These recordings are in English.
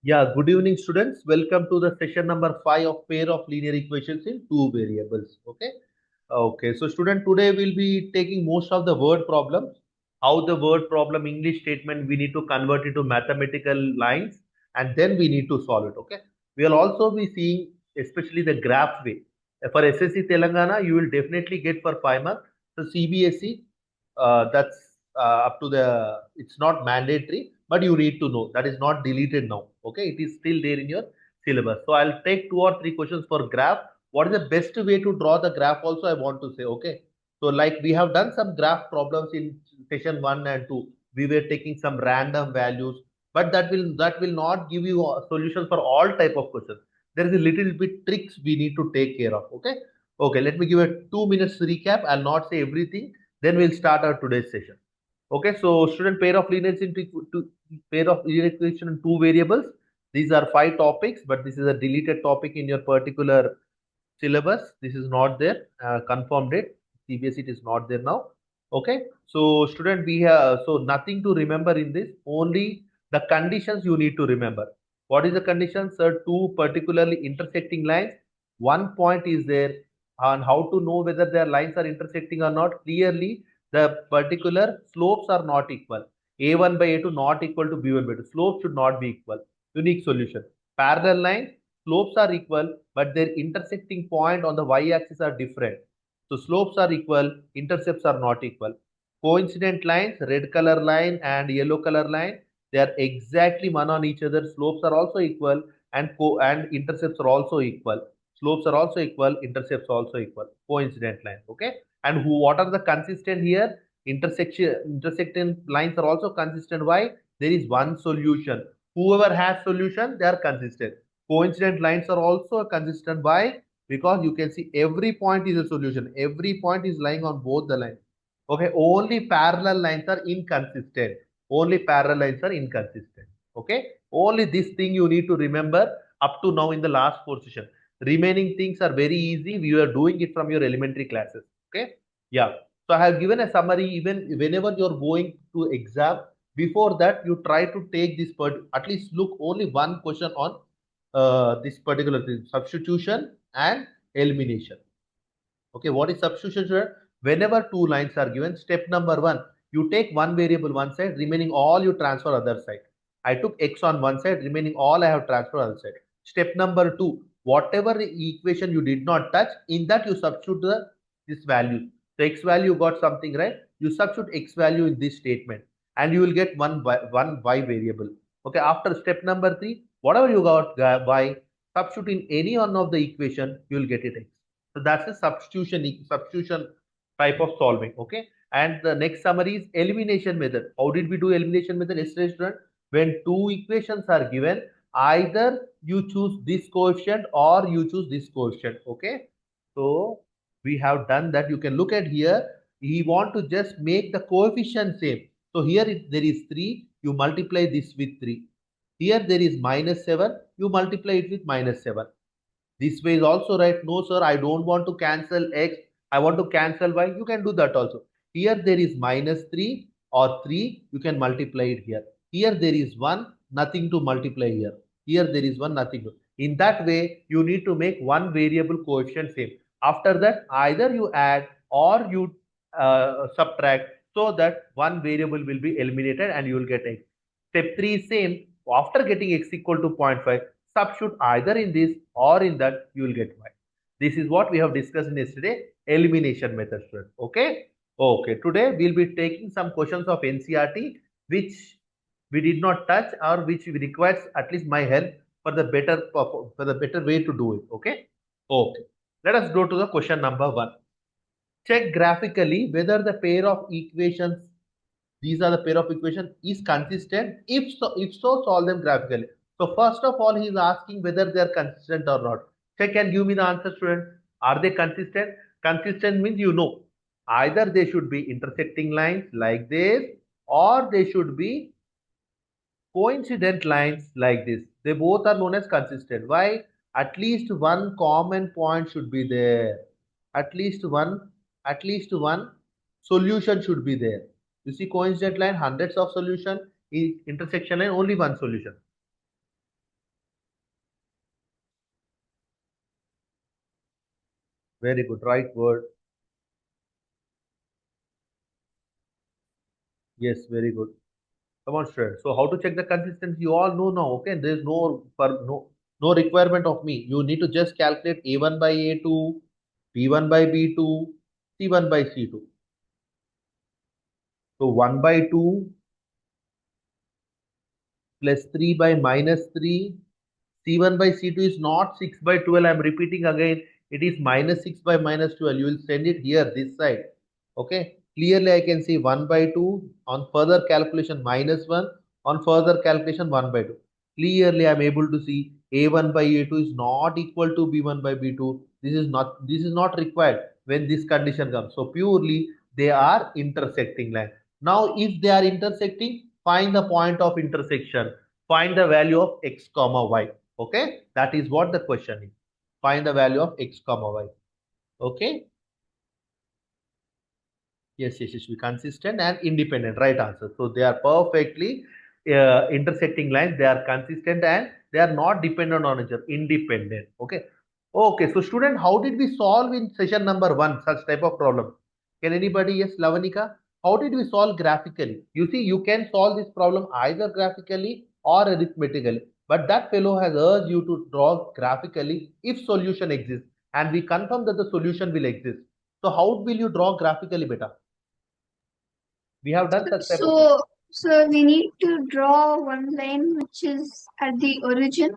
Yeah, good evening, students. Welcome to the session number 5 of pair of linear equations in two variables. Okay. So student, today we'll be taking most of the word problems. How the word problem English statement we need to convert into mathematical lines, and then we need to solve it. Okay. We'll also be seeing especially the graph way. For SSC Telangana, you will definitely get for 5 marks. So CBSE, that's up to the, it's not mandatory, but you need to know that is not deleted now. Okay, it is still there in your syllabus. So I'll take two or three questions for graph. What is the best way to draw the graph also I want to say. Okay, so like we have done some graph problems in session 1 and 2. We were taking some random values, but that will not give you a solution for all type of questions. There is a little bit tricks we need to take care of. Okay, let me give a 2 minutes recap. I'll not say everything, then we'll start our today's session. Okay, so student, pair of linear equation in two variables. These are five topics, but this is a deleted topic in your particular syllabus. This is not there. Confirmed it. CBSE it is not there now. Okay, so student, we have so nothing to remember in this. Only the conditions you need to remember. What is the conditions? Sir, two particularly intersecting lines. One point is there, and how to know whether their lines are intersecting or not? Clearly, the particular slopes are not equal. A1 by A2 not equal to B1 by 2. Slope should not be equal. Unique solution. Parallel lines, slopes are equal, but their intersecting point on the y-axis are different. So slopes are equal, intercepts are not equal. Coincident lines, red color line and yellow color line, they are exactly one on each other. Slopes are also equal, and intercepts are also equal. Slopes are also equal, intercepts also equal. Coincident line. Okay. And what are the consistent here? Intersecting lines are also consistent. Why? There is one solution. Whoever has solution, they are consistent. Coincident lines are also consistent. Why? Because you can see every point is a solution. Every point is lying on both the lines. Okay, only parallel lines are inconsistent. Only parallel lines are inconsistent. Okay, only this thing you need to remember up to now in the last position. Remaining things are very easy. We are doing it from your elementary classes. Okay, yeah. So I have given a summary. Even whenever you're going to exam, before that you try to take this at least look only one question on this particular thing, substitution and elimination. Okay, what is substitution, sir? Whenever two lines are given, step number one, you take one variable one side, remaining all you transfer other side. I took x on one side, remaining all I have transferred other side. Step number two, whatever equation you did not touch, in that you substitute this value. So x value got something, right? You substitute x value in this statement, and you will get one y variable. Okay, after step number three, whatever you got y, substitute in any one of the equation, you will get it x. So that's a substitution type of solving. Okay. And the next summary is elimination method. How did we do elimination method yesterday, student? When two equations are given, either you choose this coefficient or you choose this coefficient. Okay. So we have done that. You can look at here. We want to just make the coefficient same. So here there is 3. You multiply this with 3. Here there is -7. You multiply it with -7. This way is also right. No, sir, I don't want to cancel x. I want to cancel y. You can do that also. Here there is -3 or 3. You can multiply it here. Here there is 1. Nothing to multiply here. Here there is 1. Nothing to. In that way, you need to make one variable coefficient same. After that, either you add or you subtract, so that one variable will be eliminated and you will get x. Step 3 is same. After getting x equal to 0.5, substitute either in this or in that, you will get y. This is what we have discussed in yesterday, elimination method, student. Okay. Okay, today we'll be taking some questions of NCERT which we did not touch, or which requires at least my help for the better way to do it. Okay. Okay, let us go to the question number 1. Check graphically whether the pair of equations, these are the pair of equation, is consistent. If so, solve them graphically. So first of all, he is asking whether they are consistent or not. Check and give me the answer, student. Are they consistent? Consistent means, either they should be intersecting lines like this, or they should be coincident lines like this. They both are known as consistent. Why? At least one common point should be there. At least one, at least one solution should be there. You see, coincident line, hundreds of solution. Intersection line, only one solution. Very good. Right word. Yes, very good. Come on, student. So how to check the consistency? You all know now. Okay, there is no requirement of me. You need to just calculate A1 by A2, B1 by B2, C1 by C2. So 1 by 2 plus 3 by minus 3. C1 by C2 is not 6 by 12. I am repeating again. It is minus 6 by minus 12. You will send it here, this side. Okay. Clearly, I can see 1 by 2. On further calculation, minus 1. On further calculation, 1 by 2. Clearly, I am able to see A1 by A2 is not equal to B1 by B2. This is not required when this condition comes. So purely they are intersecting line. Now, if they are intersecting, find the point of intersection. Find the value of x comma y. Okay, that is what the question is. Find the value of x comma y. Okay. Yes, yes, yes. Be consistent and independent. Right answer. So they are perfectly intersecting lines. They are consistent and they are not dependent on each other. Independent. Okay. Okay. So student, how did we solve in session number 1 such type of problem? Can anybody? Yes, Lavanika. How did we solve graphically? You see, you can solve this problem either graphically or arithmetically. But that fellow has urged you to draw graphically if solution exists. And we confirm that the solution will exist. So how will you draw graphically, beta? We have done such type of. So we need to draw one line which is at the origin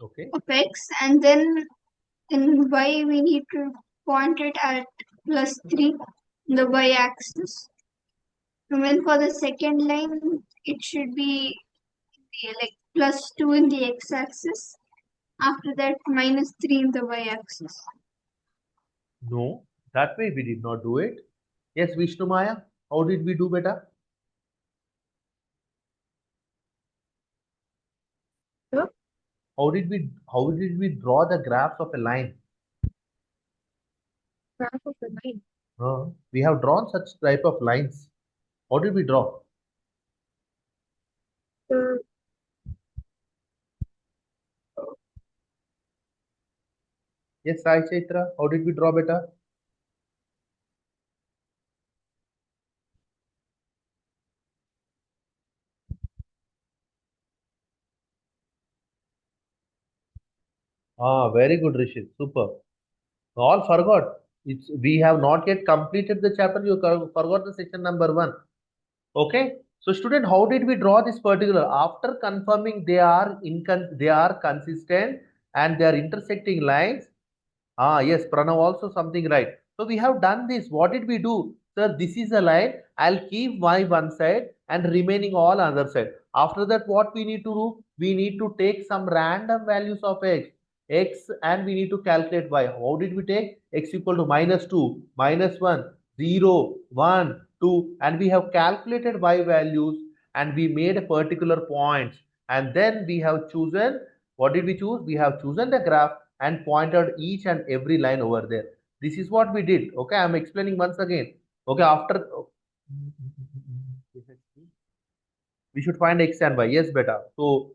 Okay. of x, and then in y we need to point it at +3 in the y axis. And then for the second line, it should be like +2 in the x axis. After that, -3 in the y axis. No, that way we did not do it. Yes, Vishnu Maya, how did we do, beta? Sure. How did we draw the graphs of a line? Graph of the line. We have drawn such type of lines. How did we draw? So, Yes, Sai Chaitra, how did we draw, beta? Very good, Rishit. Super. All forgot. We have not yet completed the chapter. You forgot the section number 1. Okay. So, student, how did we draw this particular? After confirming they are consistent and they are intersecting lines. Yes, Pranav also something right. So we have done this. What did we do? Sir, this is a line. I'll keep y one side and remaining all other side. After that, what we need to do? We need to take some random values of x, and we need to calculate y. How did we take? X equal to -2, -1, 0, 1, 2, and we have calculated y values and we made a particular points. And then we have chosen, what did we choose? We have chosen the graph and pointed each and every line over there. This is what we did. Okay, I'm explaining once again. Okay, after we should find x and y. Yes, beta. So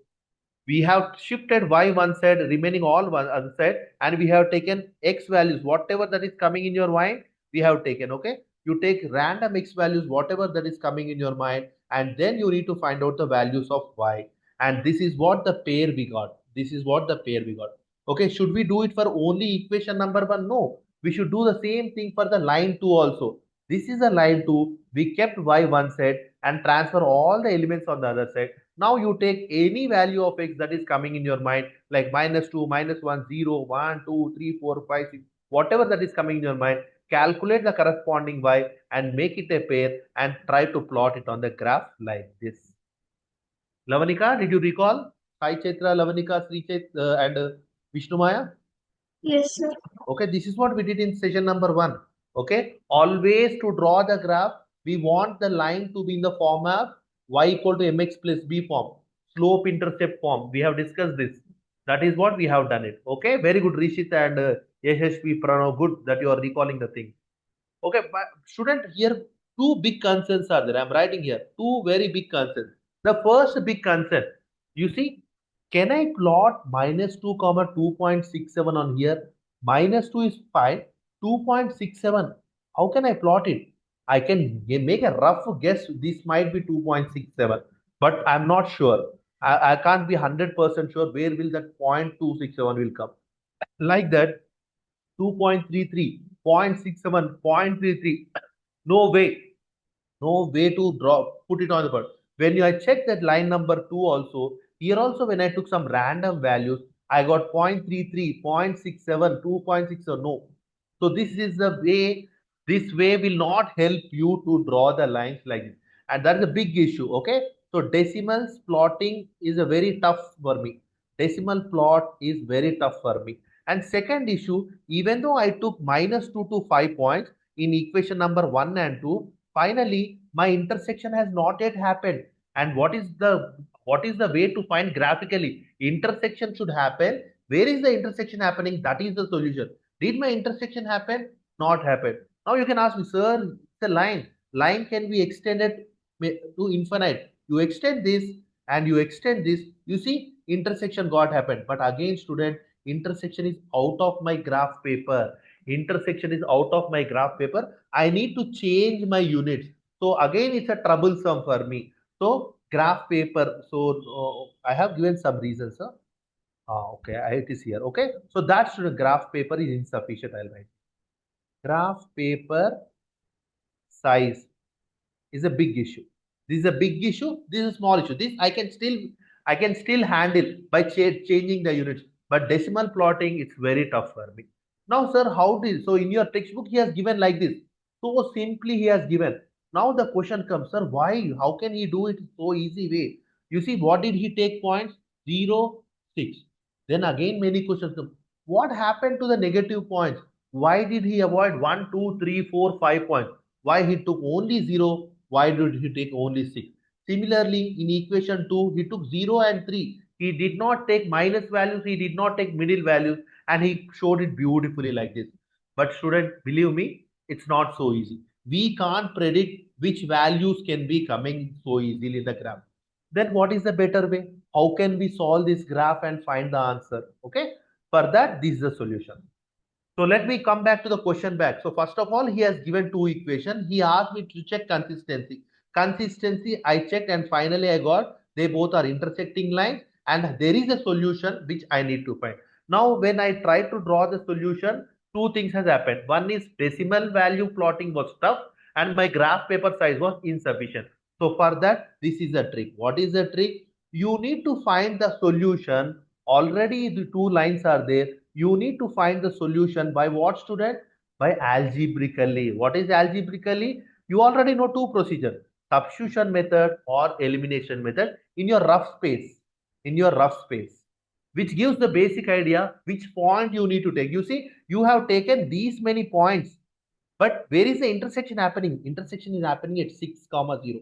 we have shifted y one side, remaining all one other side, and we have taken x values, whatever that is coming in your mind, we have taken. Okay, you take random x values, whatever that is coming in your mind, and then you need to find out the values of y. And this is what the pair we got. This is what the pair we got. Okay, should we do it for only equation number 1? No, we should do the same thing for the line 2 also. This is a line 2. We kept y one side and transfer all the elements on the other side. Now you take any value of x that is coming in your mind, like -2, -1, 0, 1, 2, 3, 4, 5, 6, whatever that is coming in your mind, calculate the corresponding y and make it a pair and try to plot it on the graph like this. Lavanika, did you recall? Sai Chaitra, Lavanika, and Vishnu Maya? Yes, sir. Okay, this is what we did in session number 1. Okay, always to draw the graph, we want the line to be in the form of y equal to mx plus b form, slope intercept form. We have discussed this. That is what we have done it. Okay, very good, Rishit and Yashashvi Pranav. Good that you are recalling the thing. Okay, but student, here two big concerns are there. I'm writing here two very big concerns. The first big concern, you see, Can I plot minus 2 comma 2.67 on here? Minus 2 is fine. 2.67. How can I plot it? I can make a rough guess. This might be 2.67, but I'm not sure. I can't be 100% sure where will that 0.267 will come. Like that, 2.33, 0.67, 0.33. No way. No way to draw, put it on the board. When I checked that line number 2 also, here also when I took some random values, I got 0.33, 0.67, 2.67. No. So this is the way, this way will not help you to draw the lines like this. And that is a big issue. Okay. So decimals plotting is a very tough for me. Decimal plot is very tough for me. And second issue, even though I took minus 2 to 5 points in equation number 1 and 2, finally my intersection has not yet happened. And what is the way to find graphically? Intersection should happen. Where is the intersection happening? That is the solution. Did my intersection happen? Not happen. Now you can ask me, sir, it's a line. Line can be extended to infinite. You extend this and you extend this. You see, intersection got happened. But again, student, intersection is out of my graph paper. Intersection is out of my graph paper. I need to change my units. So again, it's a troublesome for me. So graph paper. So I have given some reasons. Sir. Okay, it is here. Okay, so that student graph paper is insufficient. I'll write graph paper size is a big issue. This is a big issue. This is a small issue. This I can still handle by changing the units. But decimal plotting, it's very tough for me. Now, sir, how did so in your textbook he has given like this? So simply he has given. Now the question comes, sir, why? How can he do it so easy way? You see, what did he take points? 0, 6. Then again many questions come. What happened to the negative points? Why did he avoid 1, 2, 3, 4, 5 points? Why he took only 0? Why did he take only 6? Similarly, in equation 2, he took 0 and 3. He did not take minus values, he did not take middle values, and he showed it beautifully like this. But student, believe me, it's not so easy. We can't predict which values can be coming so easily in the graph. Then what is the better way? How can we solve this graph and find the answer? Okay. For that, this is the solution. So let me come back to the question back. So first of all, he has given two equations. He asked me to check consistency. Consistency, I checked and finally I got they both are intersecting lines and there is a solution which I need to find. Now when I try to draw the solution, two things has happened. One is decimal value plotting was tough and my graph paper size was insufficient. So for that, this is the trick. What is the trick? You need to find the solution. Already the two lines are there. You need to find the solution by what, student? By algebraically. What is algebraically? You already know two procedures, substitution method or elimination method in your rough space. In your rough space, which gives the basic idea which point you need to take. You see, you have taken these many points, but where is the intersection happening? Intersection is happening at 6 comma 0.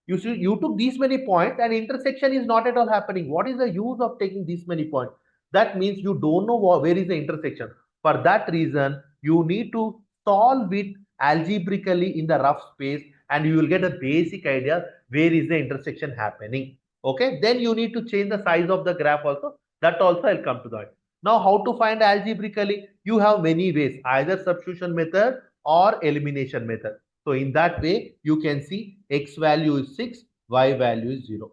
You see, you took these many points and intersection is not at all happening. What is the use of taking these many points? That means you don't know where is the intersection. For that reason, you need to solve it algebraically in the rough space and you will get a basic idea where is the intersection happening. Okay, then you need to change the size of the graph also. That also I'll come to that. Now, how to find algebraically? You have many ways, either substitution method or elimination method. So in that way, you can see x value is 6, y value is 0.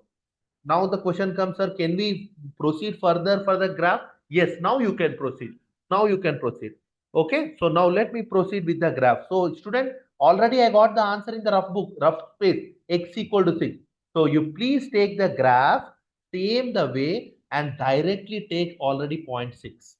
Now the question comes, sir, can we proceed further for the graph? Yes, now you can proceed. Now you can proceed. Okay, so now let me proceed with the graph. So student, already I got the answer in the rough book, rough space, x equal to 6. So you please take the graph, same the way and directly take already 0.6.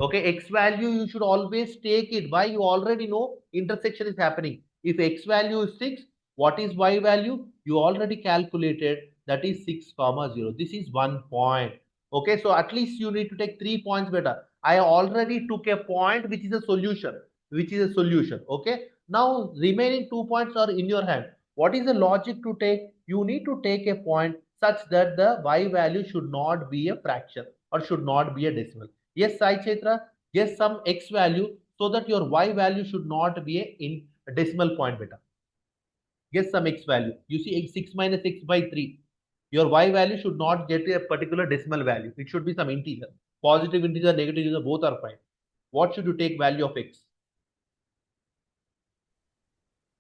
Okay, x value you should always take it. Why? You already know intersection is happening. If x value is 6, what is y value? You already calculated, that is 6 comma 0. This is 1 point. Okay, so at least you need to take 3 points better. I already took a point which is a solution. Which is a solution. Okay, now remaining 2 points are in your hand. What is the logic to take? You need to take a point such that the y value should not be a fraction or should not be a decimal. Yes, Sai Chetra, guess some x value so that your y value should not be a decimal point beta. Guess some x value. You see x 6 minus x by 3. Your y value should not get a particular decimal value. It should be some integer. Positive integer, negative integer, both are fine. What should you take value of x?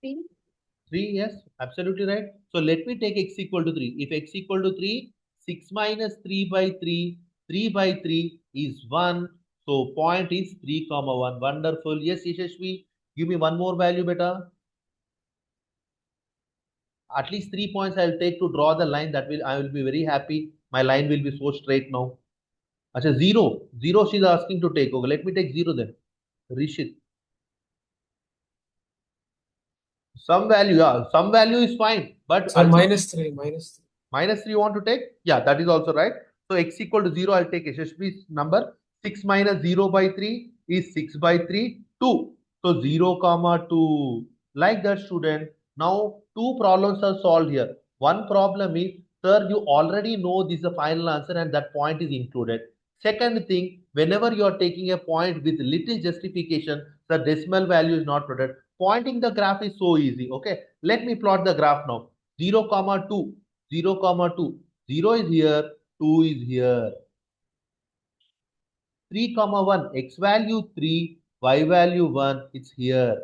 3. 3, yes, absolutely right. So let me take x equal to 3. If x equal to 3, 6 minus 3 by 3, 3 by 3 is 1. So point is 3 comma 1. Wonderful. Yes, Yashashvi, give me one more value, beta. At least 3 points I'll take to draw the line. I will be very happy. My line will be so straight now. Achha, 0. 0 she's asking to take. Okay, let me take 0 then. Rishit. Some value, yeah. Some value is fine. But Sir, -3. Minus 3 you want to take? Yeah, that is also right. So x equal to 0, I'll take Yashashvi's number. 6 minus 0 by 3 is 6 by 3, 2. So 0 comma 2. Like that, student. Now, two problems are solved here. One problem is, sir, you already know this is the final answer and that point is included. Second thing, whenever you are taking a point with little justification, the decimal value is not plotted. Pointing the graph is so easy. Okay, let me plot the graph now. 0 comma 2. 0 comma 2. 0 is here, 2 is here. 3 comma 1. X value 3, y value 1, it's here.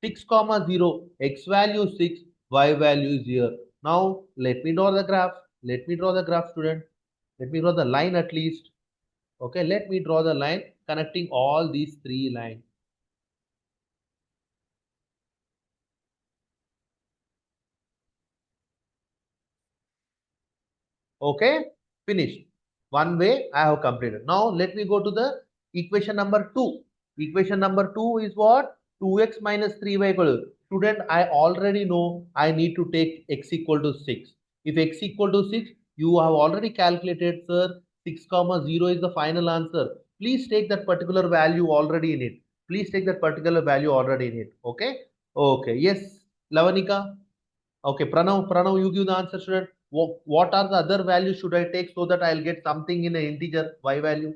6 comma 0. X value 6, y value is here. Now let me draw the graph. Let me draw the graph, student. Let me draw the line at least. Okay, let me draw the line connecting all these three lines. Okay, finished. One way I have completed. Now let me go to the equation number 2. Equation number 2 is what? 2x minus 3y equal to. Student, I already know I need to take x equal to 6. If x equal to 6, you have already calculated, sir. 6 comma 0 is the final answer. Please take that particular value already in it. Please take that particular value already in it. Okay. Okay. Yes, Lavanika. Okay, Pranav, you give the answer, student. What are the other values should I take so that I'll get something in an integer y value?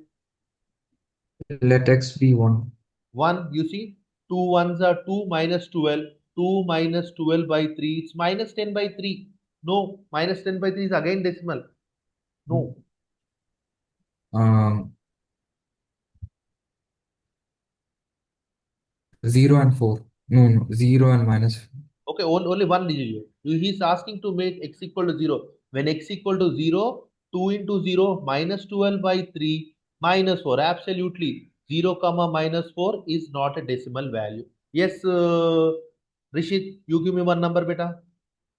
Let x be 1. 1, you see, 2 ones are 2 minus 12. 2 minus 12 by 3, it's minus 10 by 3. No, minus 10 by 3 is again decimal. No. 0 and 4. No, 0 and minus. Okay, only one digit. He's asking to make x equal to 0. When x equal to 0, 2 into 0 minus 12 by 3 minus 4. Absolutely. 0 comma minus 4 is not a decimal value. Yes, Rishit, you give me one number, beta.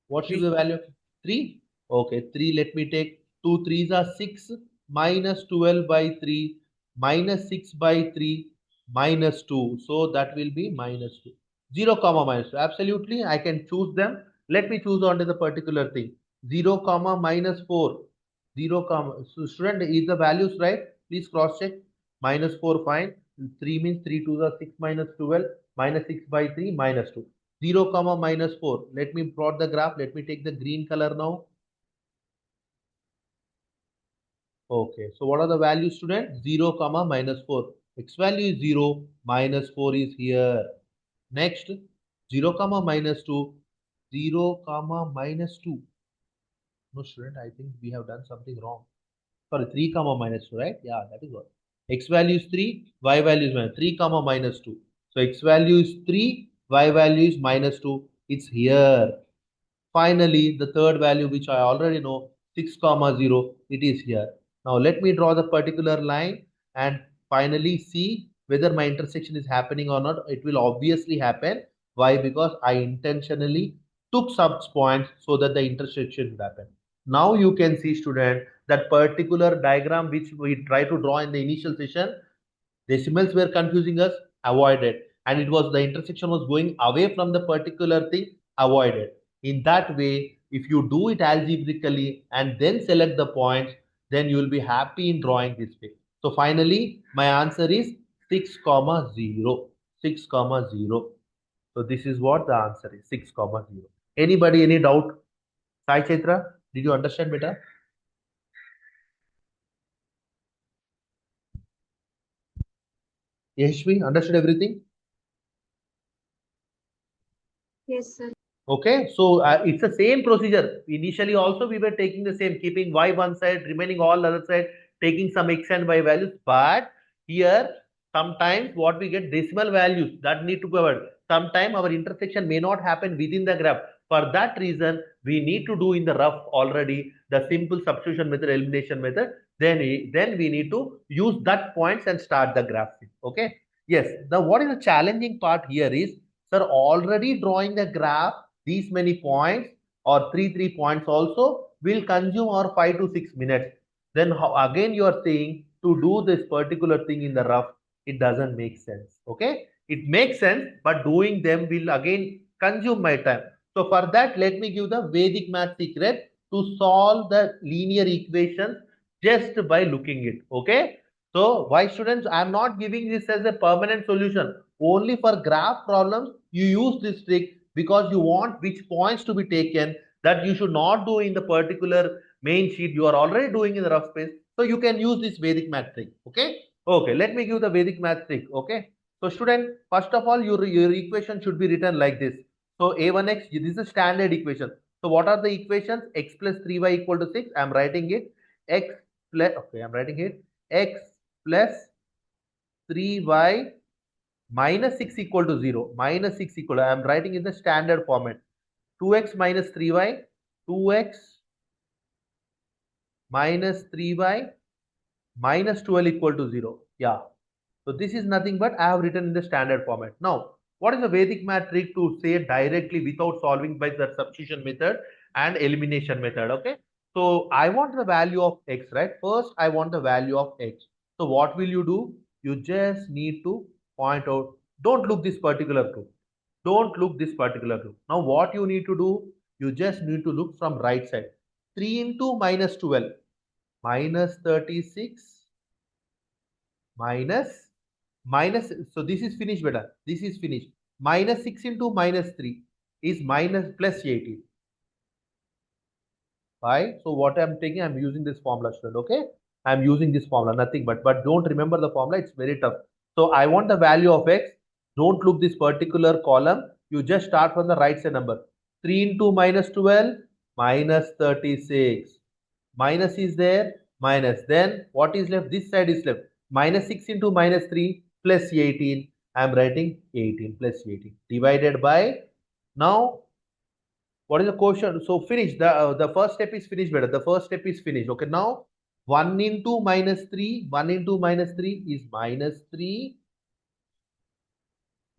What should be the value? 3? Okay, 3. Let me take 2 3s are 6 minus 12 by 3 minus 6 by 3 minus 2. So that will be minus 2. 0 comma minus 2. Absolutely, I can choose them. Let me choose onto the particular thing. 0 comma minus 4. 0 comma. So student, is the values right? Please cross check. Minus 4 fine. 3 means 3 2s are 6 minus 12 minus 6 by 3 minus 2. 0 comma minus 4. Let me plot the graph. Let me take the green color now. Okay, so what are the values, student? 0 comma minus 4. X value is 0, minus 4 is here. Next, 0 comma minus 2. 0 comma minus 2. No, student, I think we have done something wrong. Sorry, 3 comma minus 2, right? Yeah, that is what. X value is 3, y value is minus 3 comma minus 2. So x value is 3, y value is minus 2. It's here. Finally, the third value, which I already know, 6 comma 0, it is here. Now let me draw the particular line and finally see whether my intersection is happening or not. It will obviously happen. Why? Because I intentionally took some points so that the intersection will happen. Now you can see, student, that particular diagram which we try to draw in the initial session, decimals were confusing us, avoided, and it was the intersection was going away from the particular thing, avoided. In that way, if you do it algebraically and then select the points, then you will be happy in drawing this way. So finally my answer is 6 comma 0. 6 comma 0. So this is what the answer is, 6 comma 0. Anybody any doubt? Sai Chaitra, did you understand better? Yashvi, understood everything? Yes, sir. Okay, so it's the same procedure. Initially also we were taking the same, keeping y one side, remaining all other side, taking some x and y values. But here sometimes what we get decimal values that need to be covered. Sometimes our intersection may not happen within the graph. For that reason, we need to do in the rough already the simple substitution method, elimination method. Then we need to use that points and start the graph. Okay. Yes. Now what is the challenging part here is, sir, already drawing the graph, these many points or three points also will consume our 5 to 6 minutes. Then again you are saying to do this particular thing in the rough, it doesn't make sense. Okay, it makes sense, but doing them will again consume my time. So for that, let me give the Vedic math secret to solve the linear equations just by looking it. Okay, so why students, I am not giving this as a permanent solution. Only for graph problems you use this trick, because you want which points to be taken, that you should not do in the particular main sheet, you are already doing in the rough space. So you can use this Vedic math trick. Okay, okay, let me give the Vedic math trick. Okay, so student, first of all your equation should be written like this. So a1x, this is a standard equation. So what are the equations? X plus 3y equal to 6. I am writing it. X plus, okay, I am writing it. X plus 3y minus 6 equal to 0. Minus 6 equal to, I am writing in the standard format. 2x minus 3y, 2x minus 3y minus 12 equal to 0. Yeah. So this is nothing but I have written in the standard format. Now, what is the Vedic math trick to say directly without solving by the substitution method and elimination method? Okay. So I want the value of x, right? First, I want the value of x. So what will you do? You just need to point out, don't look this particular group. Don't look this particular group. Now what you need to do? You just need to look from right side. 3 into minus 12 minus 36 minus, so this is finished, beta. This is finished. Minus 6 into minus 3 is minus plus 18. Right? So what I'm taking, I'm using this formula, student. Okay, I'm using this formula, nothing but don't remember the formula, it's very tough. So I want the value of x. Don't look this particular column, you just start from the right side number. 3 into minus 12 minus 36. Minus is there, minus, then what is left? This side is left. Minus 6 into minus 3 plus 18. I am writing 18 plus 18 divided by, now what is the quotient? So finish, the first step is finished, better. The first step is finished. Okay, now 1 into minus 3, 1 into minus 3 is minus 3.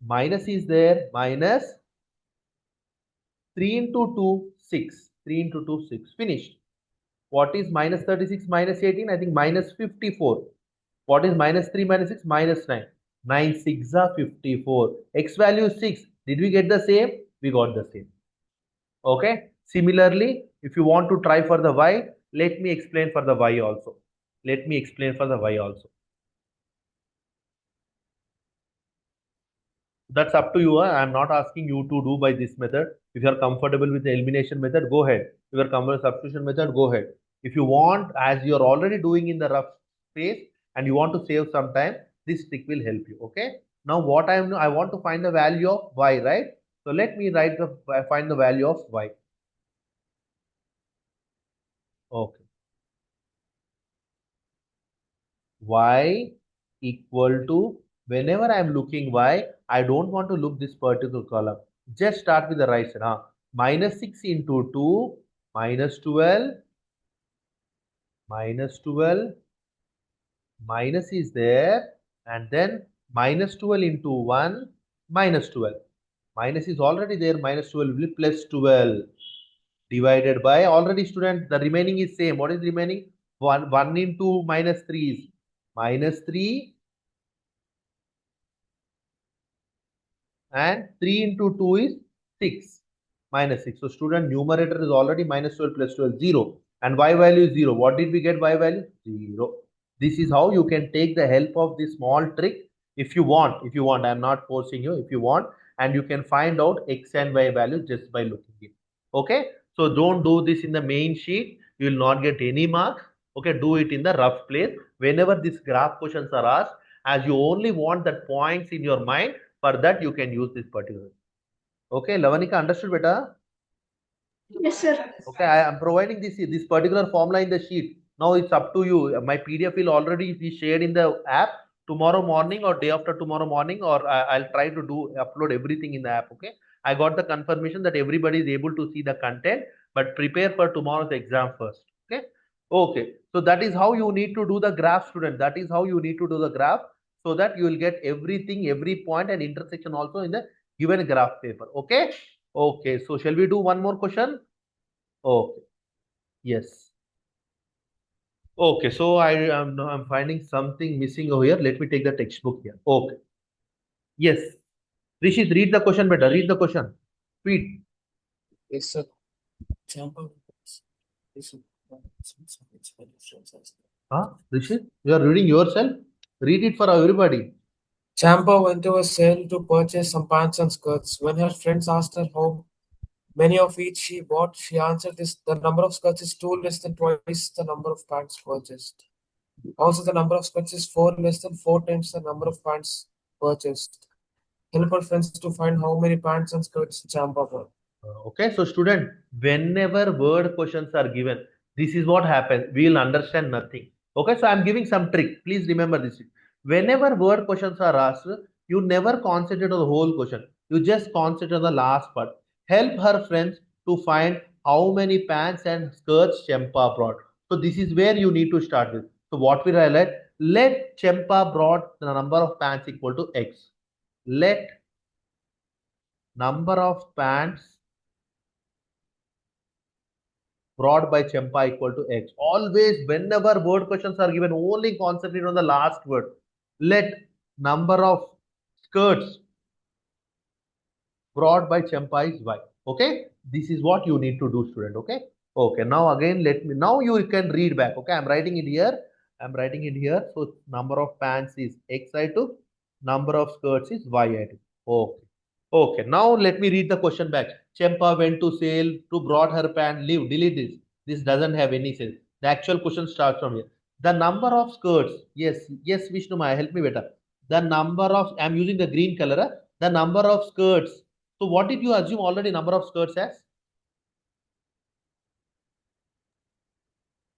Minus is there, minus 3 into 2, 6. 3 into 2, 6. Finished. What is minus 36 minus 18? I think minus 54. What is minus 3 minus 6? Minus 9. 9 6 are 54. X value is 6. Did we get the same? We got the same. Okay. Similarly, if you want to try for the y, let me explain for the y also. Let me explain for the y also. That's up to you. I'm not asking you to do by this method. If you are comfortable with the elimination method, go ahead. If you are comfortable with substitution method, go ahead. If you want, as you are already doing in the rough space and you want to save some time, this trick will help you. Okay. Now what I want to find the value of y, right? So let me find the value of y. Okay. Y equal to, whenever I am looking y, I don't want to look this particular column. Just start with the right side. Minus 6 into 2, minus 12, minus 12, minus is there, and then minus 12 into 1, minus 12. Minus is already there, minus 12 will be plus 12 divided by, already student, the remaining is same. What is remaining? 1 into minus 3 is minus 3, and 3 into 2 is 6, minus 6. So student, numerator is already minus 12 plus 12, 0. And y value is 0. What did we get y value? 0. This is how you can take the help of this small trick if you want. If you want, I am not forcing you. If you want, and you can find out x and y value just by looking it. Okay. So don't do this in the main sheet. You will not get any marks. Okay. Do it in the rough place. Whenever these graph questions are asked, as you only want that points in your mind, for that you can use this particular. Okay, Lavanika, understood beta? Yes, sir. Okay, I am providing this particular formula in the sheet. Now it's up to you. My PDF will already be shared in the app tomorrow morning or day after tomorrow morning, or I'll try to upload everything in the app. Okay, I got the confirmation that everybody is able to see the content, but prepare for tomorrow's exam first. Okay, okay. So that is how you need to do the graph, student. That is how you need to do the graph, so that you will get everything, every point and intersection also in the given graph paper. Okay, okay. So shall we do one more question? Okay. Yes. Okay, so I'm finding something missing over here. Let me take the textbook here. Okay. Yes. Rishit, read the question better. Read the question. Read. Yes, sir. Example. Yes, sir. Huh? Rishit, you are reading yourself? Read it for everybody. Champa went to a sale to purchase some pants and skirts. When her friends asked her how many of each she bought, she answered this: the number of skirts is 2 less than twice the number of pants purchased. Also, the number of skirts is 4 less than 4 times the number of pants purchased. Help her friends to find how many pants and skirts Champa bought. Okay, so student, whenever word questions are given, this is what happens. We will understand nothing. Okay, so I'm giving some trick. Please remember this. Whenever word questions are asked, you never concentrate on the whole question. You just concentrate on the last part. Help her friends to find how many pants and skirts Champa brought. So this is where you need to start with. So what we highlight? Let Champa brought the number of pants equal to X. Let number of pants brought by Champa equal to X. Always, whenever word questions are given, only concentrate on the last word. Let number of skirts brought by Champa is Y. Okay, this is what you need to do, student. Okay, okay. Now again, now you can read back. Okay, I'm writing it here. I'm writing it here. So number of pants is X I took, number of skirts is Y I took. Okay. Okay, now let me read the question back. Champa went to sale to brought her pant. Leave, delete this. This doesn't have any sense. The actual question starts from here. The number of skirts. Yes, yes, Vishnu Maya, help me better. The number of, I'm using the green color. The number of skirts. So what did you assume already number of skirts as?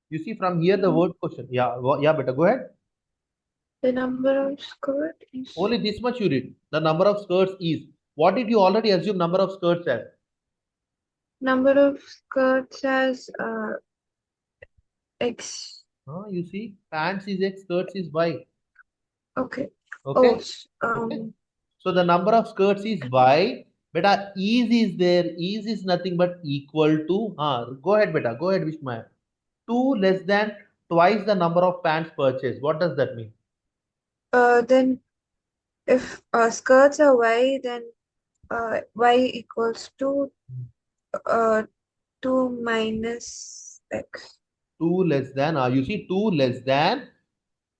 You see from here the word question. Yeah, yeah, better go ahead. The number of skirts is Only this much you read. The number of skirts is. What did you already assume number of skirts as? number of skirts as X. You see, pants is X, skirts is Y. Okay. Okay. Oh, Okay. So the number of skirts is Y. Beta, is there. Is nothing but equal to. Go ahead, beta. Go ahead, Vishmaya. 2 less than twice the number of pants purchased. What does that mean? then if skirts are Y, then Y equals to 2 minus X. 2 less than. You see, 2 less than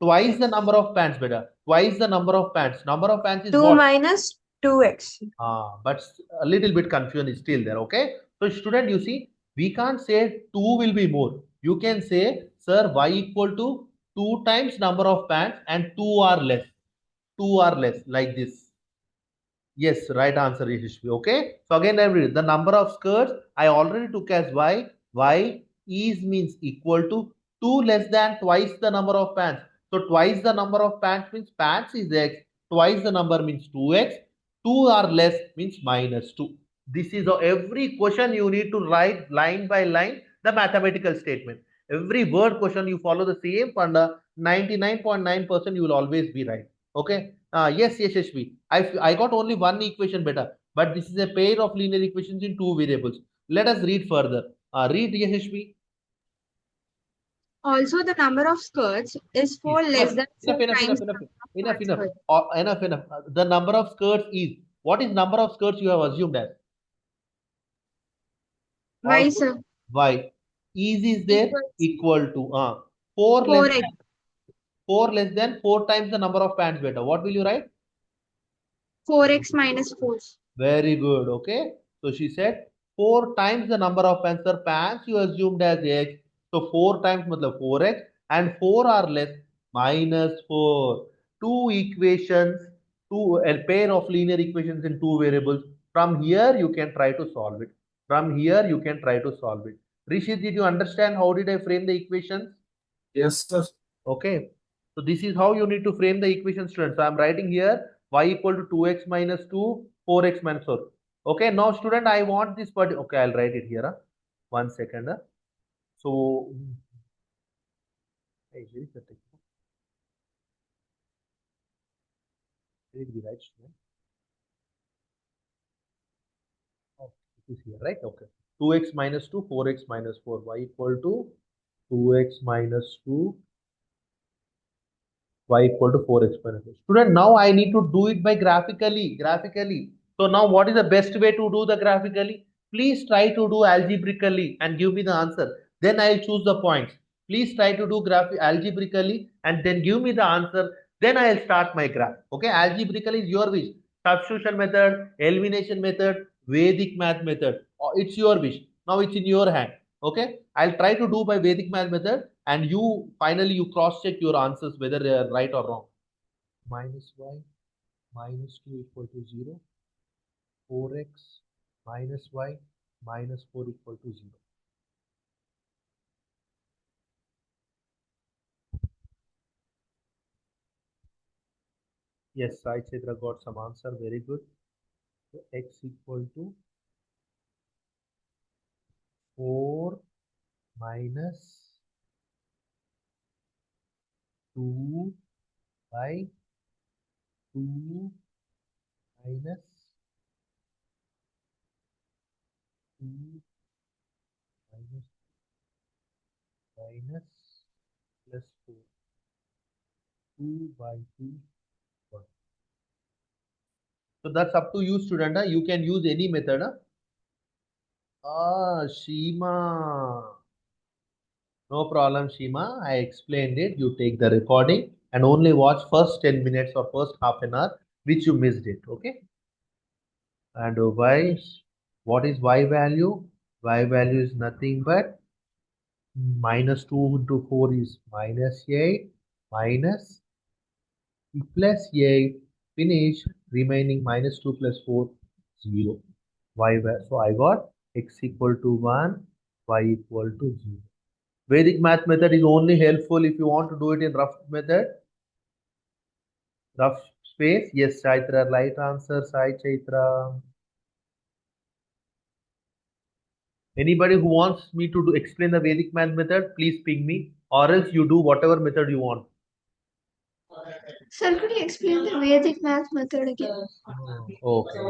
twice the number of pants, beta. Twice the number of pants. Number of pants is 2 what? minus 2X. But a little bit confusion is still there. Okay. So student, you see, we can't say 2 will be more. You can say, sir, y equal to 2 times number of pants and 2 are less. 2 are less like this. Yes, right answer is okay. So again, the number of skirts I already took as y. Y is means equal to 2 less than twice the number of pants. So twice the number of pants means pants is x. Twice the number means 2x. 2 are less means minus 2. This is every question you need to write line by line the mathematical statement. Every word question you follow the same funda. 99.9% you will always be right. Okay. Yes, Yashashvi. I got only one equation better, but this is a pair of linear equations in two variables. Let us read further. Read Yashashvi. Also, the number of skirts is 4 less than 4 times the number of Enough. pants. Enough. The number of skirts is, what is number of skirts you have assumed as? Why, Also, sir? y. Is there equal to 4 less 4x. than 4 less than 4 times the number of pants better. What will you write? 4x minus 4. Very good. Okay. So she said 4 times the number of pants. Sir, pants you assumed as x. So 4 times matlab 4x and 4 are less minus 4. Two equations, a pair of linear equations in two variables. From here you can try to solve it. From here, you can try to solve it. Rishit, did you understand how did I frame the equations? Yes, sir. Okay. So this is how you need to frame the equation, students. So I'm writing here y equal to 2x minus 2, 4x minus 4. Okay. Now, student, I want this part. Okay, I'll write it here. 1 second. So, hey, where is the text? Where did we write, student? Oh, it is here, right? Okay. 2x minus 2, 4x minus 4. Y equal to 2x minus 2, y equal to 4x minus 4. Student, now I need to do it by graphically. So now what is the best way to do the graphically? Please try to do algebraically and give me the answer. Then I'll choose the points. Please try to do algebraically and then give me the answer. Then I'll start my graph. Okay, algebraically is your wish. Substitution method, elimination method, Vedic math method. It's your wish. Now it's in your hand. Okay, I'll try to do by Vedic math method and you finally you cross check your answers whether they are right or wrong. Minus y minus 2 equal to 0. 4x minus y minus 4 equal to 0. Yes, Sai Chitra got some answer. Very good. So x equal to 4 minus 2 by 2 minus 2 minus plus 4. 2 by 2. 1. So that's up to you, student. You can use any method. Shima. No problem, Shima. I explained it. You take the recording and only watch first 10 minutes or first half an hour which you missed it. Okay. And y, what is y value? Y value is nothing but minus 2 into 4 is minus 8 minus plus 8 finish remaining minus 2 plus 4 0. So I got x equal to 1, y equal to 0. Vedic math method is only helpful if you want to do it in rough method. Rough space. Yes, Chaitra, right answer, Sai Chaitra. Anybody who wants me to explain the Vedic math method, please ping me, or else you do whatever method you want. Sir, could you explain the Vedic math method again? Okay.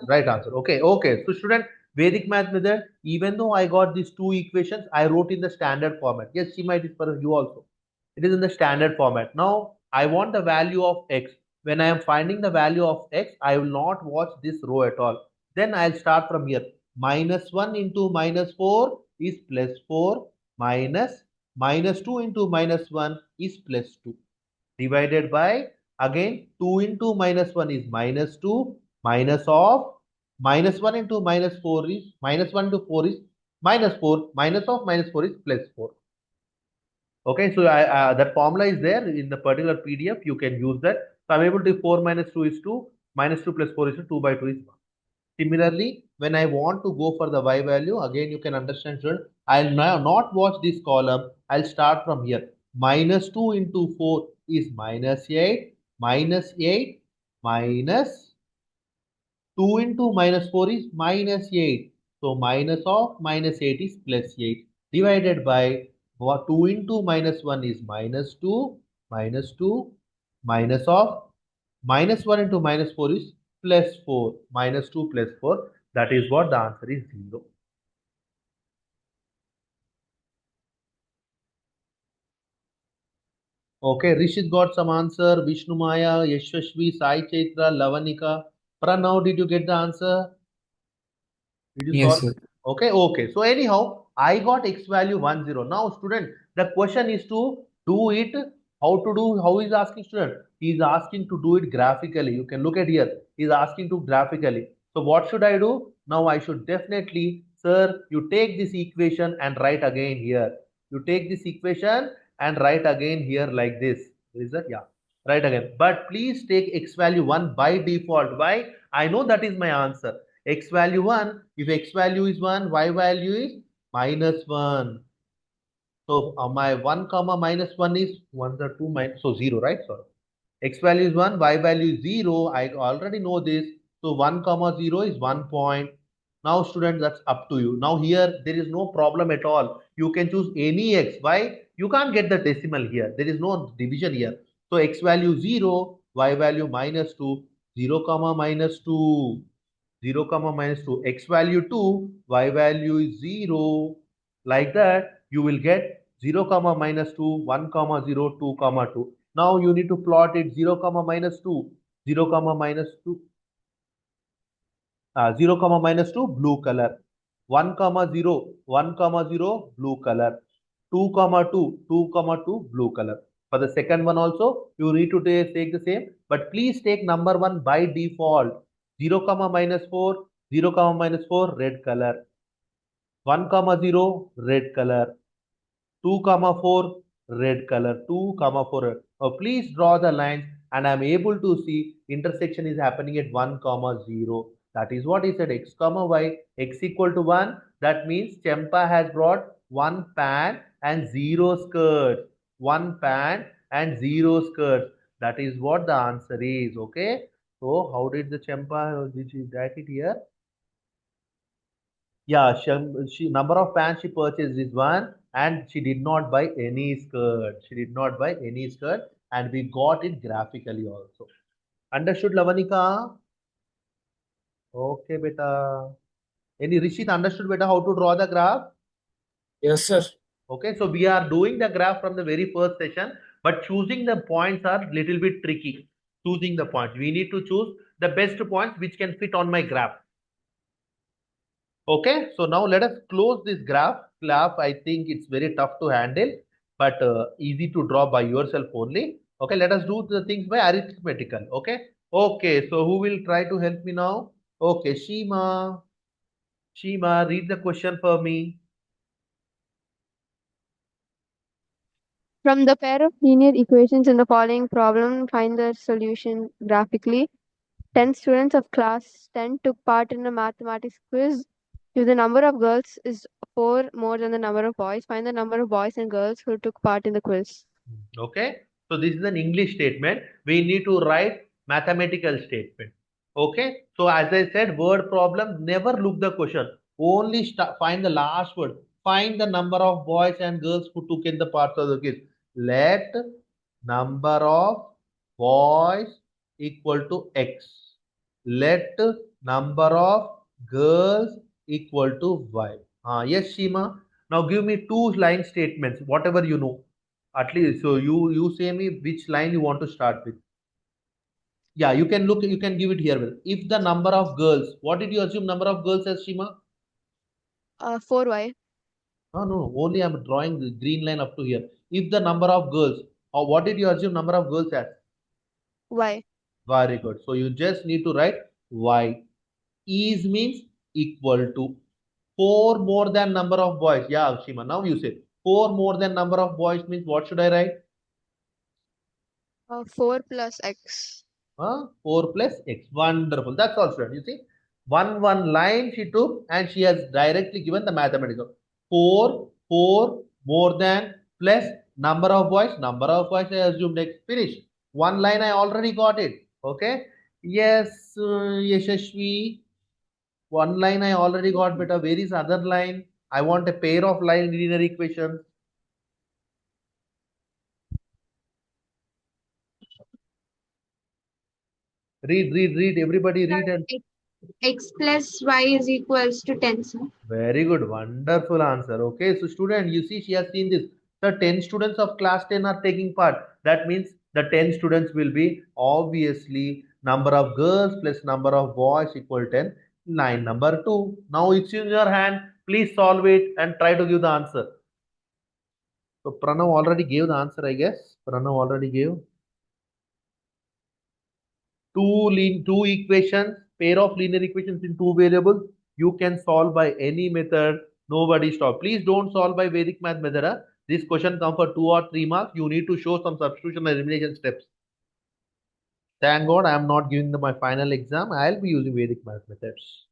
Right answer. Okay. So student, Vedic math method, even though I got these two equations, I wrote in the standard format. Yes, she might is for you also. It is in the standard format. Now, I want the value of x. When I am finding the value of x, I will not watch this row at all. Then I'll start from here. Minus 1 into minus 4 is plus 4 minus 2 into minus 1 is plus 2 divided by again 2 into minus 1 is minus 2 minus of minus 1 into minus 4 is minus 1 to 4 is minus 4 minus of minus 4 is plus 4. Okay, so that formula is there in the particular PDF. You can use that. So I'm able to do 4 minus 2 is 2 minus 2 plus 4 is 2 by 2 is 1. Similarly, when I want to go for the y value, again you can understand, student, I'll now not watch this column. I'll start from here. Minus 2 into 4 is minus 8 minus 8 minus 2 into minus 4 is minus 8. So minus of minus 8 is plus 8 divided by 2 into minus 1 is minus 2 minus 2 minus of minus 1 into minus 4 is plus 4 minus 2 plus 4. That is what the answer is 0. Okay, Rishit got some answer. Vishnu Maya, Yashwashvi, Sai Chaitra, Lavanika. Pranav, did you get the answer? Did you Yes, solve? sir. Okay. So anyhow, I got x value 1, 0. Now, student, the question is to do it. How to do? How is asking, student? He is asking to do it graphically. You can look at here. He is asking to graphically. So what should I do? Now I should definitely, sir, you take this equation and write again here. You take this equation and write again here like this. Is that? Yeah. Write again. But please take x value 1 by default. Why? I know that is my answer. X value 1. If X value is 1, Y value is -1. So my 1 comma -1 is 1 or 2 minus, so 0, right? So X value is 1, Y value is 0. I already know this. So 1 comma 0 is 1 point. Now students, that's up to you. Now here there is no problem at all. You can choose any X. Why? You can't get the decimal here. There is no division here. So X value 0, Y value -2, 0 comma -2, 0 comma -2, X value 2, Y value is 0. Like that, you will get 0 comma -2, 1 comma 0, 2 comma 2. Now you need to plot it 0 comma -2, 0 comma -2, 0 comma -2, blue color. 1 comma 0, 1 comma 0, blue color. 2 comma 2, 2 comma 2, blue color. For the second one also, you need to take the same, but please take number 1 by default. 0 comma -4, 0 comma -4, red color. 1 comma 0, red color. 2 comma 4, red color. 2 comma 4. Please draw the lines, and I am able to see intersection is happening at 1 comma 0. That is what is said, X comma Y, X equal to 1. That means Champa has brought 1 pant and 0 skirt. 1 pant and 0 skirt. That is what the answer is. Okay. So how did the Champa, did she write it here? Yeah, she number of pants she purchased is 1, and she did not buy any skirt. She did not buy any skirt, and we got it graphically also. Understood, Lavanika? Okay, beta. Any Rishit understood beta how to draw the graph? Yes, sir. Okay, so we are doing the graph from the very first session, but choosing the points are little bit tricky. Choosing the points. We need to choose the best points which can fit on my graph. Okay, so now let us close this graph. I think it's very tough to handle, but easy to draw by yourself only. Okay, let us do the things by arithmetical. Okay, okay, so who will try to help me now? Okay, Shima. Shima, read the question for me. From the pair of linear equations in the following problem, find the solution graphically. 10 students of class 10 took part in a mathematics quiz. If the number of girls is 4 more than the number of boys, find the number of boys and girls who took part in the quiz. Okay, so this is an English statement. We need to write mathematical statement. Okay, so as I said, word problem, never look the question. Only find the last word. Find the number of boys and girls who took in the parts of the quiz. Let number of boys equal to X. Let number of girls equal to Y. Yes, Shima. Now give me two line statements, whatever you know. At least, so you say me which line you want to start with. Yeah, you can look, you can give it here. If the number of girls, what did you assume number of girls as, Shima? 4y. No, only I'm drawing the green line up to here. If the number of girls, or what did you assume number of girls as? Y. Very good. So you just need to write Y. Is means equal to 4 more than number of boys. Yeah, Shima, now you say 4 more than number of boys means what should I write? 4 plus x. 4 plus x. Wonderful. That's all, student. You see, one line she took and she has directly given the mathematics. 4 more than plus number of boys. Number of boys I assumed x. Finish. One line I already got it. Okay. Yes, Yashashvi. One line I already got, but where is other line? I want a pair of line linear equations. Read. Everybody read and X plus y is equals to 10, sir. very good, wonderful answer. Okay, so student, you see, she has seen this. The 10 students of class 10 are taking part. That means the 10 students will be obviously number of girls plus number of boys equal 10. Line number 2. Now it's in your hand. Please solve it and try to give the answer. So Pranav already gave the answer, I guess. Pranav already gave. Two equations, pair of linear equations in two variables. You can solve by any method. Nobody stop. Please don't solve by Vedic math method. This question come for 2 or 3 marks. You need to show some substitution and elimination steps. Thank God I am not giving my final exam. I'll be using Vedic math methods.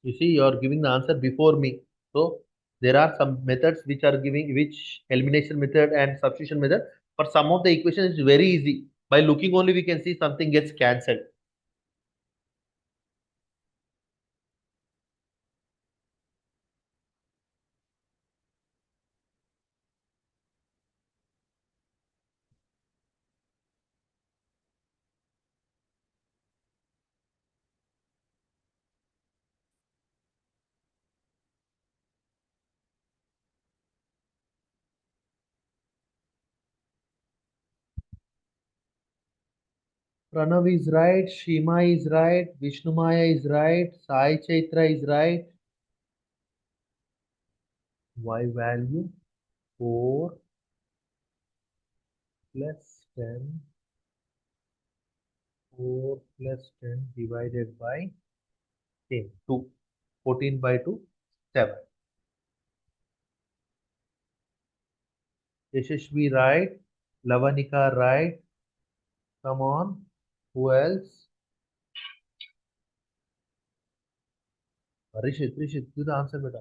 You see, you are giving the answer before me. So there are some methods which are giving which elimination method and substitution method. For some of the equations, it's very easy. By looking only, we can see something gets cancelled. Pranav is right, Shima is right, Vishnumaya is right, Sai Chaitra is right. Y value 4 plus 10, 4 plus 10 divided by 10, 2, 14 by 2, 7. Yashashvi right, Lavanika right. Come on, who else? Rishit, give the answer, beta.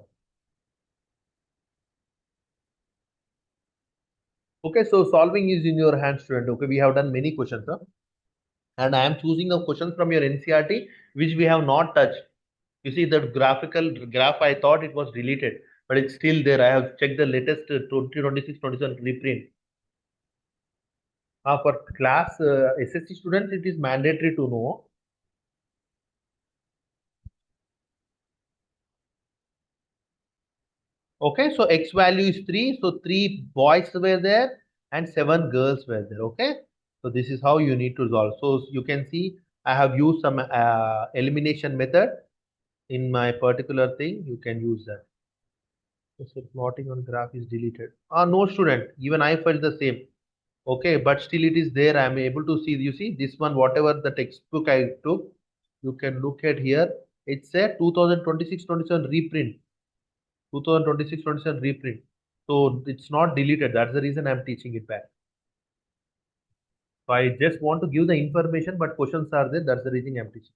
Okay, so solving is in your hand, student. Okay, we have done many questions, huh? And I am choosing the questions from your NCRT which we have not touched. You see that graphical graph, I thought it was deleted, but it's still there. I have checked the latest 2026-27 reprint. For class SSC students, it is mandatory to know. Okay, so X value is 3. So 3 boys were there and 7 girls were there. Okay, so this is how you need to solve. So you can see I have used some elimination method in my particular thing. You can use that. So plotting on graph is deleted. No student, even I felt the same. Okay, but still it is there. I am able to see. You see this one, whatever the textbook I took, you can look at here. It's a 2026-27 reprint. 2026-27 reprint. So it's not deleted. That's the reason I'm teaching it back. So I just want to give the information, but questions are there. That's the reason I'm teaching.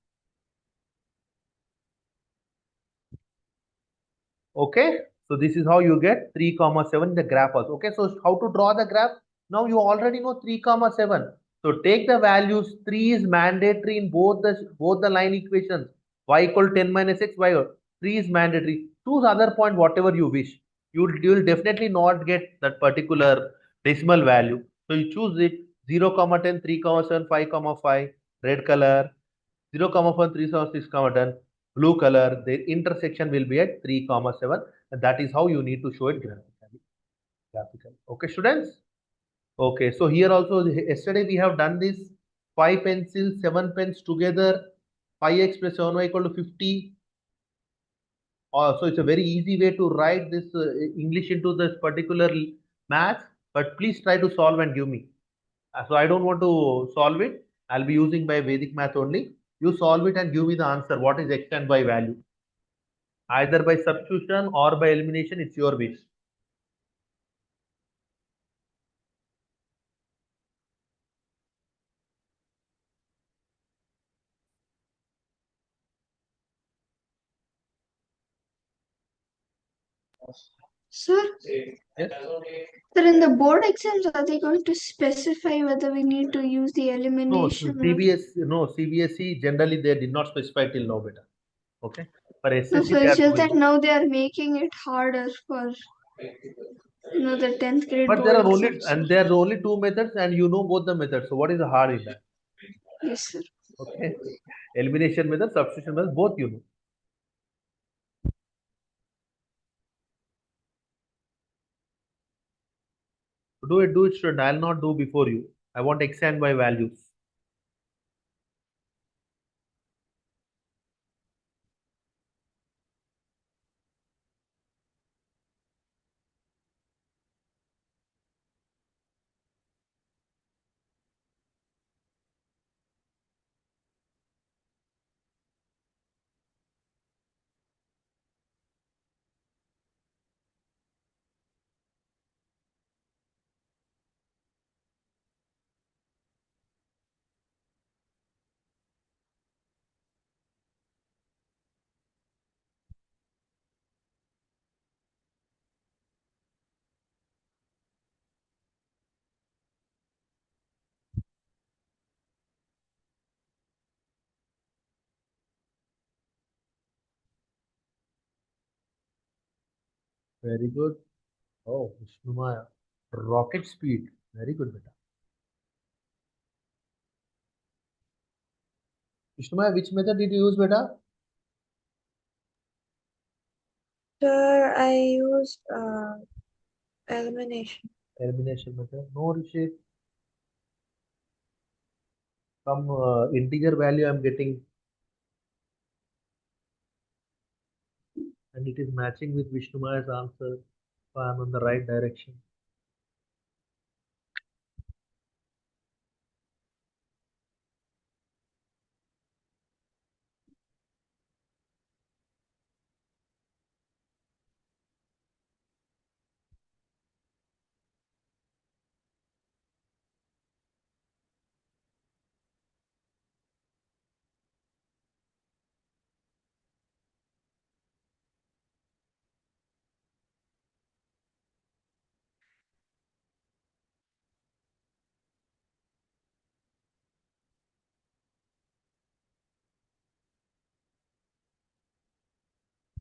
Okay, so this is how you get 3 comma 7 the graph also. Okay, so how to draw the graph? Now you already know 3 comma 7. So take the values. 3 is mandatory in both the line equations. Y equal 10 minus x, y 3 is mandatory. Choose other point whatever you wish. You will definitely not get that particular decimal value. So you choose it 0 comma 10, 3 comma 7, 5 comma 5, red color, 0 comma 1, 3 comma 6 comma 10, blue color. The intersection will be at 3 comma 7, and that is how you need to show it graphically. Okay, students. Okay, so here also yesterday we have done this 5 pencils, 7 pens together, 5x plus 7y equal to 50. So it's a very easy way to write this English into this particular math, but please try to solve and give me. So I don't want to solve it. I'll be using by Vedic math only. You solve it and give me the answer. What is x and y value? Either by substitution or by elimination, it's your wish. Sir, Yes? sir, in the board exams, are they going to specify whether we need to use the No, elimination? CBSE generally they did not specify till now, beta. Okay. For No, SSC, so they are it's just doing. that now they are making it harder for the 10th grade But board there are only exams. there are only two methods, and you know both the methods. So what is the hard in that? Yes, sir. Okay. Elimination method, substitution method, both you know. Do it, student. I'll not do before you. I want x and y values. Very good. Oh, Vishnu Maya. Rocket speed. Very good, beta. Vishnu Maya, which method did you use, beta? Sir, I used elimination. Elimination method. No, Rishi. Some integer value I'm getting, and it is matching with Vishnu Maya's answer. So I'm on the right direction.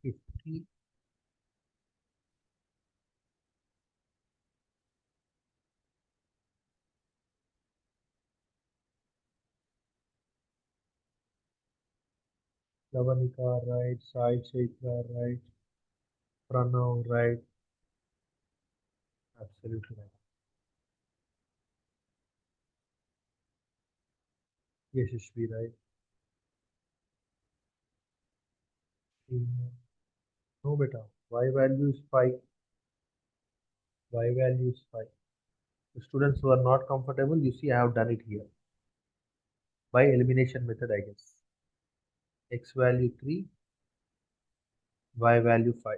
Fifty. Lavanika, right. Sai Chaitra, right. Pranav, right. Absolutely right. Yashasvi, right. No, beta. Y value is 5. Y value is 5. The students who are not comfortable, you see, I have done it here. By elimination method, I guess. X value 3, Y value 5.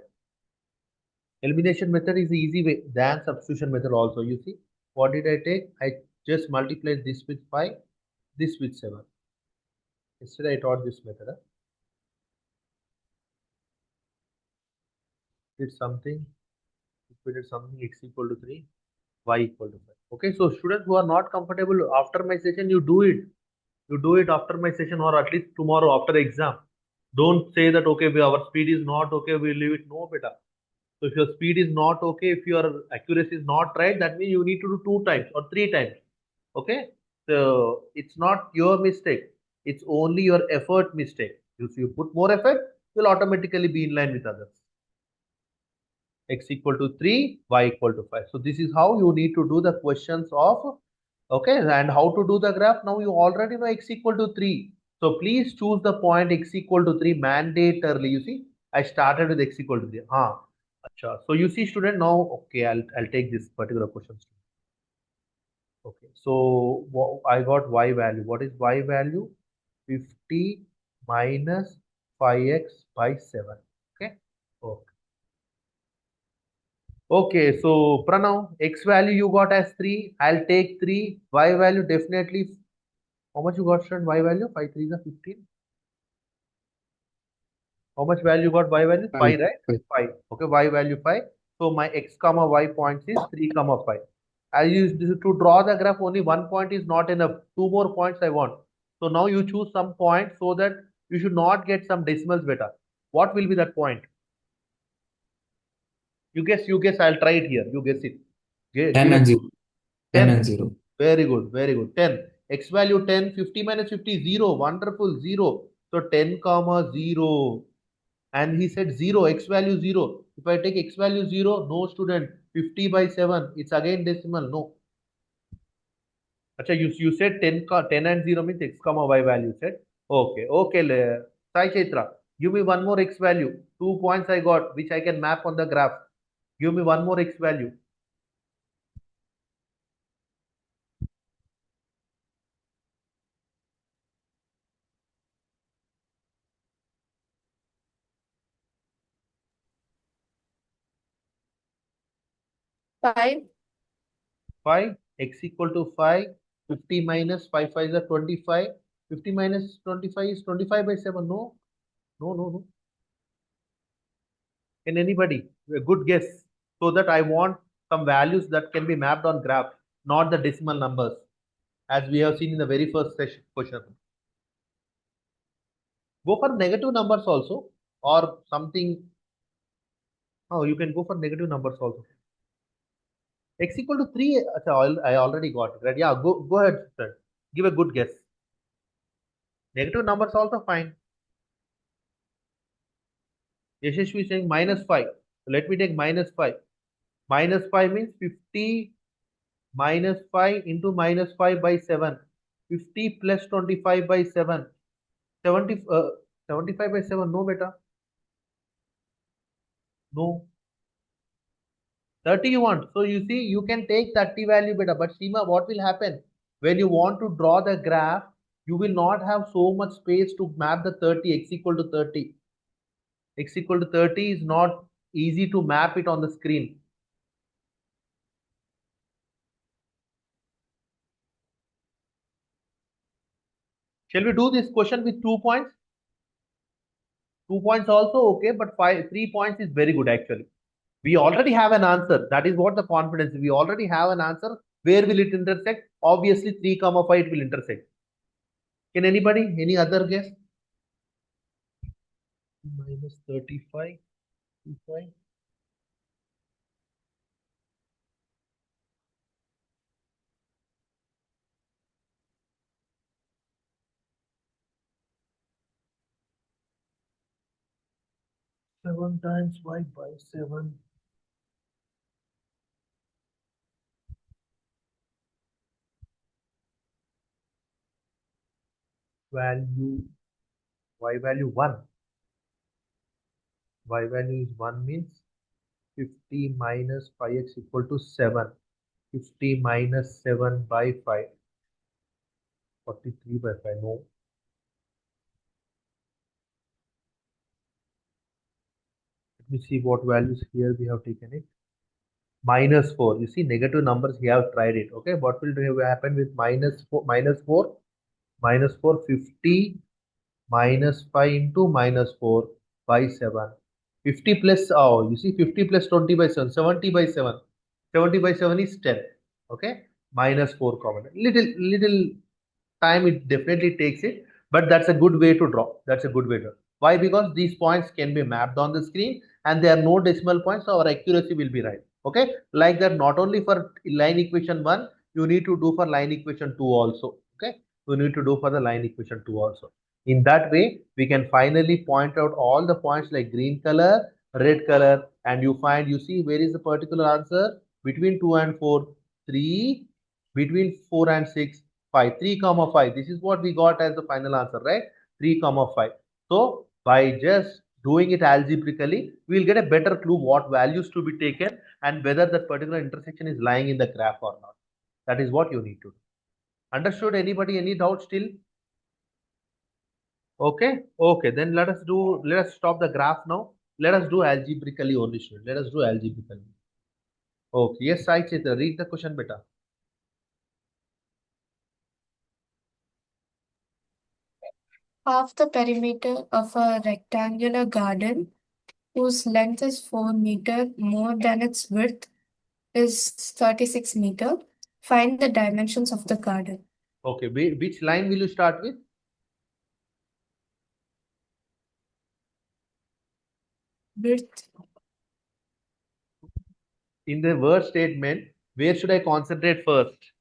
Elimination method is the easy way than substitution method also. You see, what did I take? I just multiplied this with 5, this with 7. Yesterday I taught this method. Did something, if we did something x equal to 3, y equal to 5. Okay, so students who are not comfortable after my session, you do it. You do it after my session or at least tomorrow after the exam. Don't say that, okay, our speed is not okay, we leave it. No, beta. So if your speed is not okay, if your accuracy is not right, that means you need to do 2 times or 3 times. Okay. So it's not your mistake. It's only your effort mistake. If you put more effort, you'll automatically be in line with others. X equal to 3, Y equal to 5. So this is how you need to do the questions of, okay, and how to do the graph. Now you already know X equal to 3. So please choose the point X equal to 3 mandatorily. You see, I started with X equal to 3. Acha. So you see, student, now, okay, I'll take this particular question. Okay, so I got Y value. What is Y value? 50 minus 5x by 7. Okay. Okay. Okay, so Pranav, X value you got as 3. I'll take 3. Y value definitely. How much you got, student? Y value? 5 3 is 15. How much value you got? Y value? 5, right? 5. Okay, Y value 5. So my X comma Y points is 3 comma 5. I used to draw the graph, only one point is not enough. 2 more points I want. So now you choose some point so that you should not get some decimals better. What will be that point? You guess, I'll try it here. You guess it. 10 and 0. 10 and 0. Very good, very good. 10. X value 10, 50 minus 50, 0. Wonderful, 0. So 10 comma 0. And he said 0, X value 0. If I take X value 0, no, student. 50 by 7, it's again decimal, no. Achha, you said 10 and 0 means X comma Y value, said. Okay, okay. Sai Chaitra, give me one more X value. 2 points I got, which I can map on the graph. Give me one more X value. Five. 5, X equal to 5. 50 minus 5 5 is 25. 50 minus 25 is 25 by 7. No, no, no, no. Can anybody? A good guess. So that I want some values that can be mapped on graph, not the decimal numbers, as we have seen in the very first session question. Go for negative numbers also, or something. Oh, you can go for negative numbers also. X equal to 3. I already got it, right? Yeah, go ahead, sir. Give a good guess. Negative numbers also fine. Yashashvi is saying -5. So let me take -5. -5 means 50 minus 5 into -5 by 7. 50 plus 25 by 7. 75 by 7. No, beta. No. 30 you want. So you see, you can take 30 value beta. But Seema, what will happen? When you want to draw the graph, you will not have so much space to map the 30, x equal to 30. X equal to 30 is not easy to map it on the screen. Shall we do this question with 2 points? 2 points also okay, but 3 points is very good actually. We already have an answer. That is what the confidence is. We already have an answer. Where will it intersect? Obviously 3, 5 it will intersect. Can anybody? Any other guess? Minus 35. 35. Seven times y by 7. Value y value 1. Y value is 1 means 50 minus 5x equal to 7. 50 minus 7 by 5. 43 by 5. No. Let me see what values here we have taken it. -4. You see negative numbers, we have tried it. Okay. What will happen with -4? -4, 50 minus 5 into -4 by 7. 50 plus, oh, you see 50 plus 20 by 7, 70 by 7. 70 by 7 is 10. Okay. -4 common. Little time it definitely takes it, but that's a good way to draw. That's a good way to. Why? Because these points can be mapped on the screen and there are no decimal points, so our accuracy will be right. Okay. Like that, not only for line equation 1, you need to do for line equation 2 also. Okay. You need to do for the line equation 2 also. In that way, we can finally point out all the points like green color, red color, and you see where is the particular answer between 2 and 4, 3, between 4 and 6, 5, 3 comma 5. This is what we got as the final answer, right? 3 comma 5. So by just doing it algebraically, we will get a better clue what values to be taken and whether that particular intersection is lying in the graph or not. That is what you need to do. Understood? Anybody? Any doubt still? Okay. Okay. Then let us stop the graph now. Let us do algebraically only. Let us do algebraically. Okay. Yes, Sai Chitra, read the question beta. Half the perimeter of a rectangular garden whose length is 4 meter more than its width is 36 meter. Find the dimensions of the garden. Okay. Which line will you start with? Width. In the word statement, where should I concentrate first?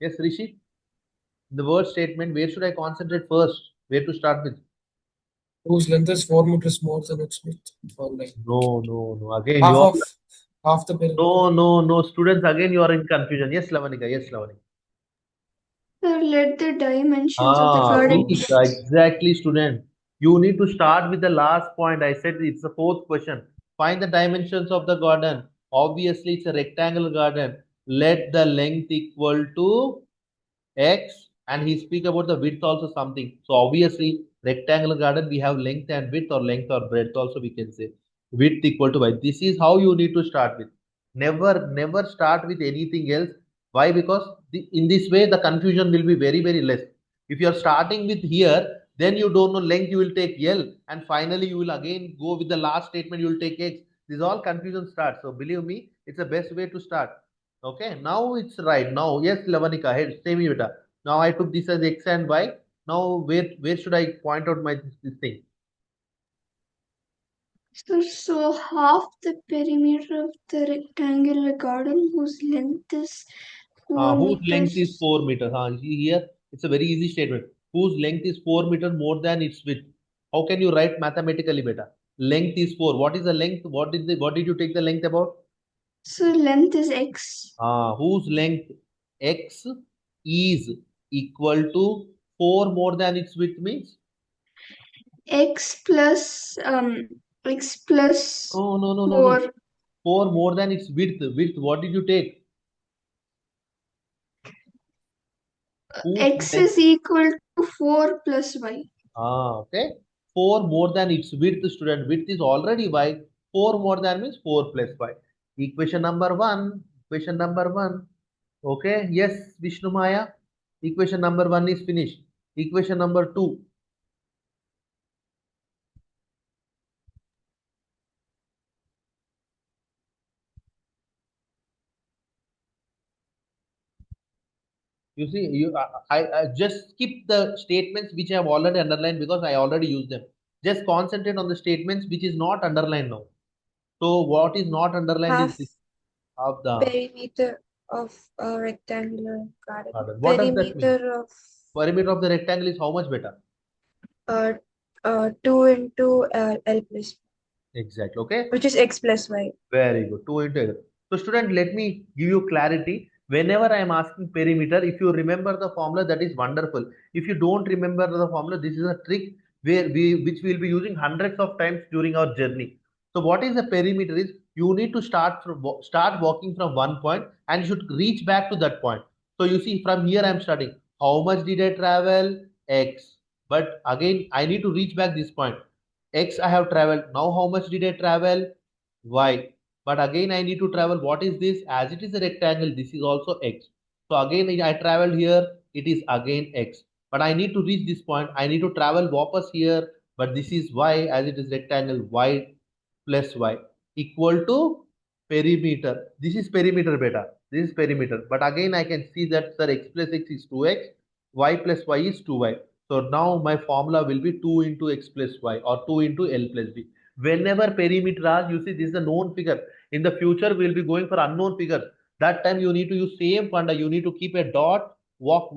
Yes, Rishi? The word statement, where should I concentrate first? Where to start with? Whose length is 4 meters more than its width. Or like No. Again, half the perimeter. No. Students, again, you are in confusion. Yes, Lavanika. So let the dimensions of the garden. Exactly, student. You need to start with the last point. I said it's the fourth question. Find the dimensions of the garden. Obviously, it's a rectangular garden. Let the length equal to x, and he speak about the width also something. So obviously, rectangular garden, we have length and width, or length or breadth also we can say. Width equal to y. This is how you need to start with. Never start with anything else. Why? Because in this way, the confusion will be very less. If you are starting with here, then you don't know length, you will take L, and finally you will again go with the last statement, you will take X. This all confusion starts. So believe me, it's the best way to start. Okay, now it's right. Now, yes, Lavanika, hey, same beta. Now I took this as X and Y. Now, where should I point out this thing? So half the perimeter of the rectangular garden whose length is 4 Whose length is meters. 4 meters? See here, it's a very easy statement. Whose length is 4 meters more than its width? How can you write mathematically better? Length is 4. What is the length? What did you take the length about? So length is x. Whose length x is equal to 4 more than its width means? X plus No. 4. 4 more than its width. Width, what did you take? Whose X length? is equal to 4 plus y. Okay. 4 more than its width, student. Width is already y. 4 more than means 4 plus y. Equation number 1. Equation number 1. Okay. Yes, Vishnu Maya. Equation number 1 is finished. Equation number 2. You see, I just skip the statements which I have already underlined because I already used them. Just concentrate on the statements which is not underlined now. So what is not underlined is Half this of the perimeter of a rectangular garden. garden. What does that mean? Perimeter of Perimeter of the rectangle is how much better? 2 into L plus, Exactly. Okay. which is x plus y. Very good. 2 into L. So student, let me give you clarity. Whenever I am asking perimeter, if you remember the formula, that is wonderful. If you don't remember the formula, this is a trick which we will be using hundreds of times during our journey. So what is the perimeter is you need to start walking from one point and you should reach back to that point. So you see from here I am starting. How much did I travel? X. But again I need to reach back this point. X I have traveled. Now how much did I travel? Y. But again I need to travel. What is this? As it is a rectangle, this is also X. So again I traveled here. It is again X. But I need to reach this point. I need to travel wapas here. But this is Y as it is rectangle. Y plus Y equal to perimeter. This is perimeter beta. This is perimeter. But again I can see that sir X plus X is 2X. Y plus Y is 2Y. So now my formula will be 2 into X plus Y or 2 into L plus B. Whenever perimeter asks, you see this is a known figure. In the future, we will be going for unknown figure. That time you need to use same funda. You need to keep a dot, walk,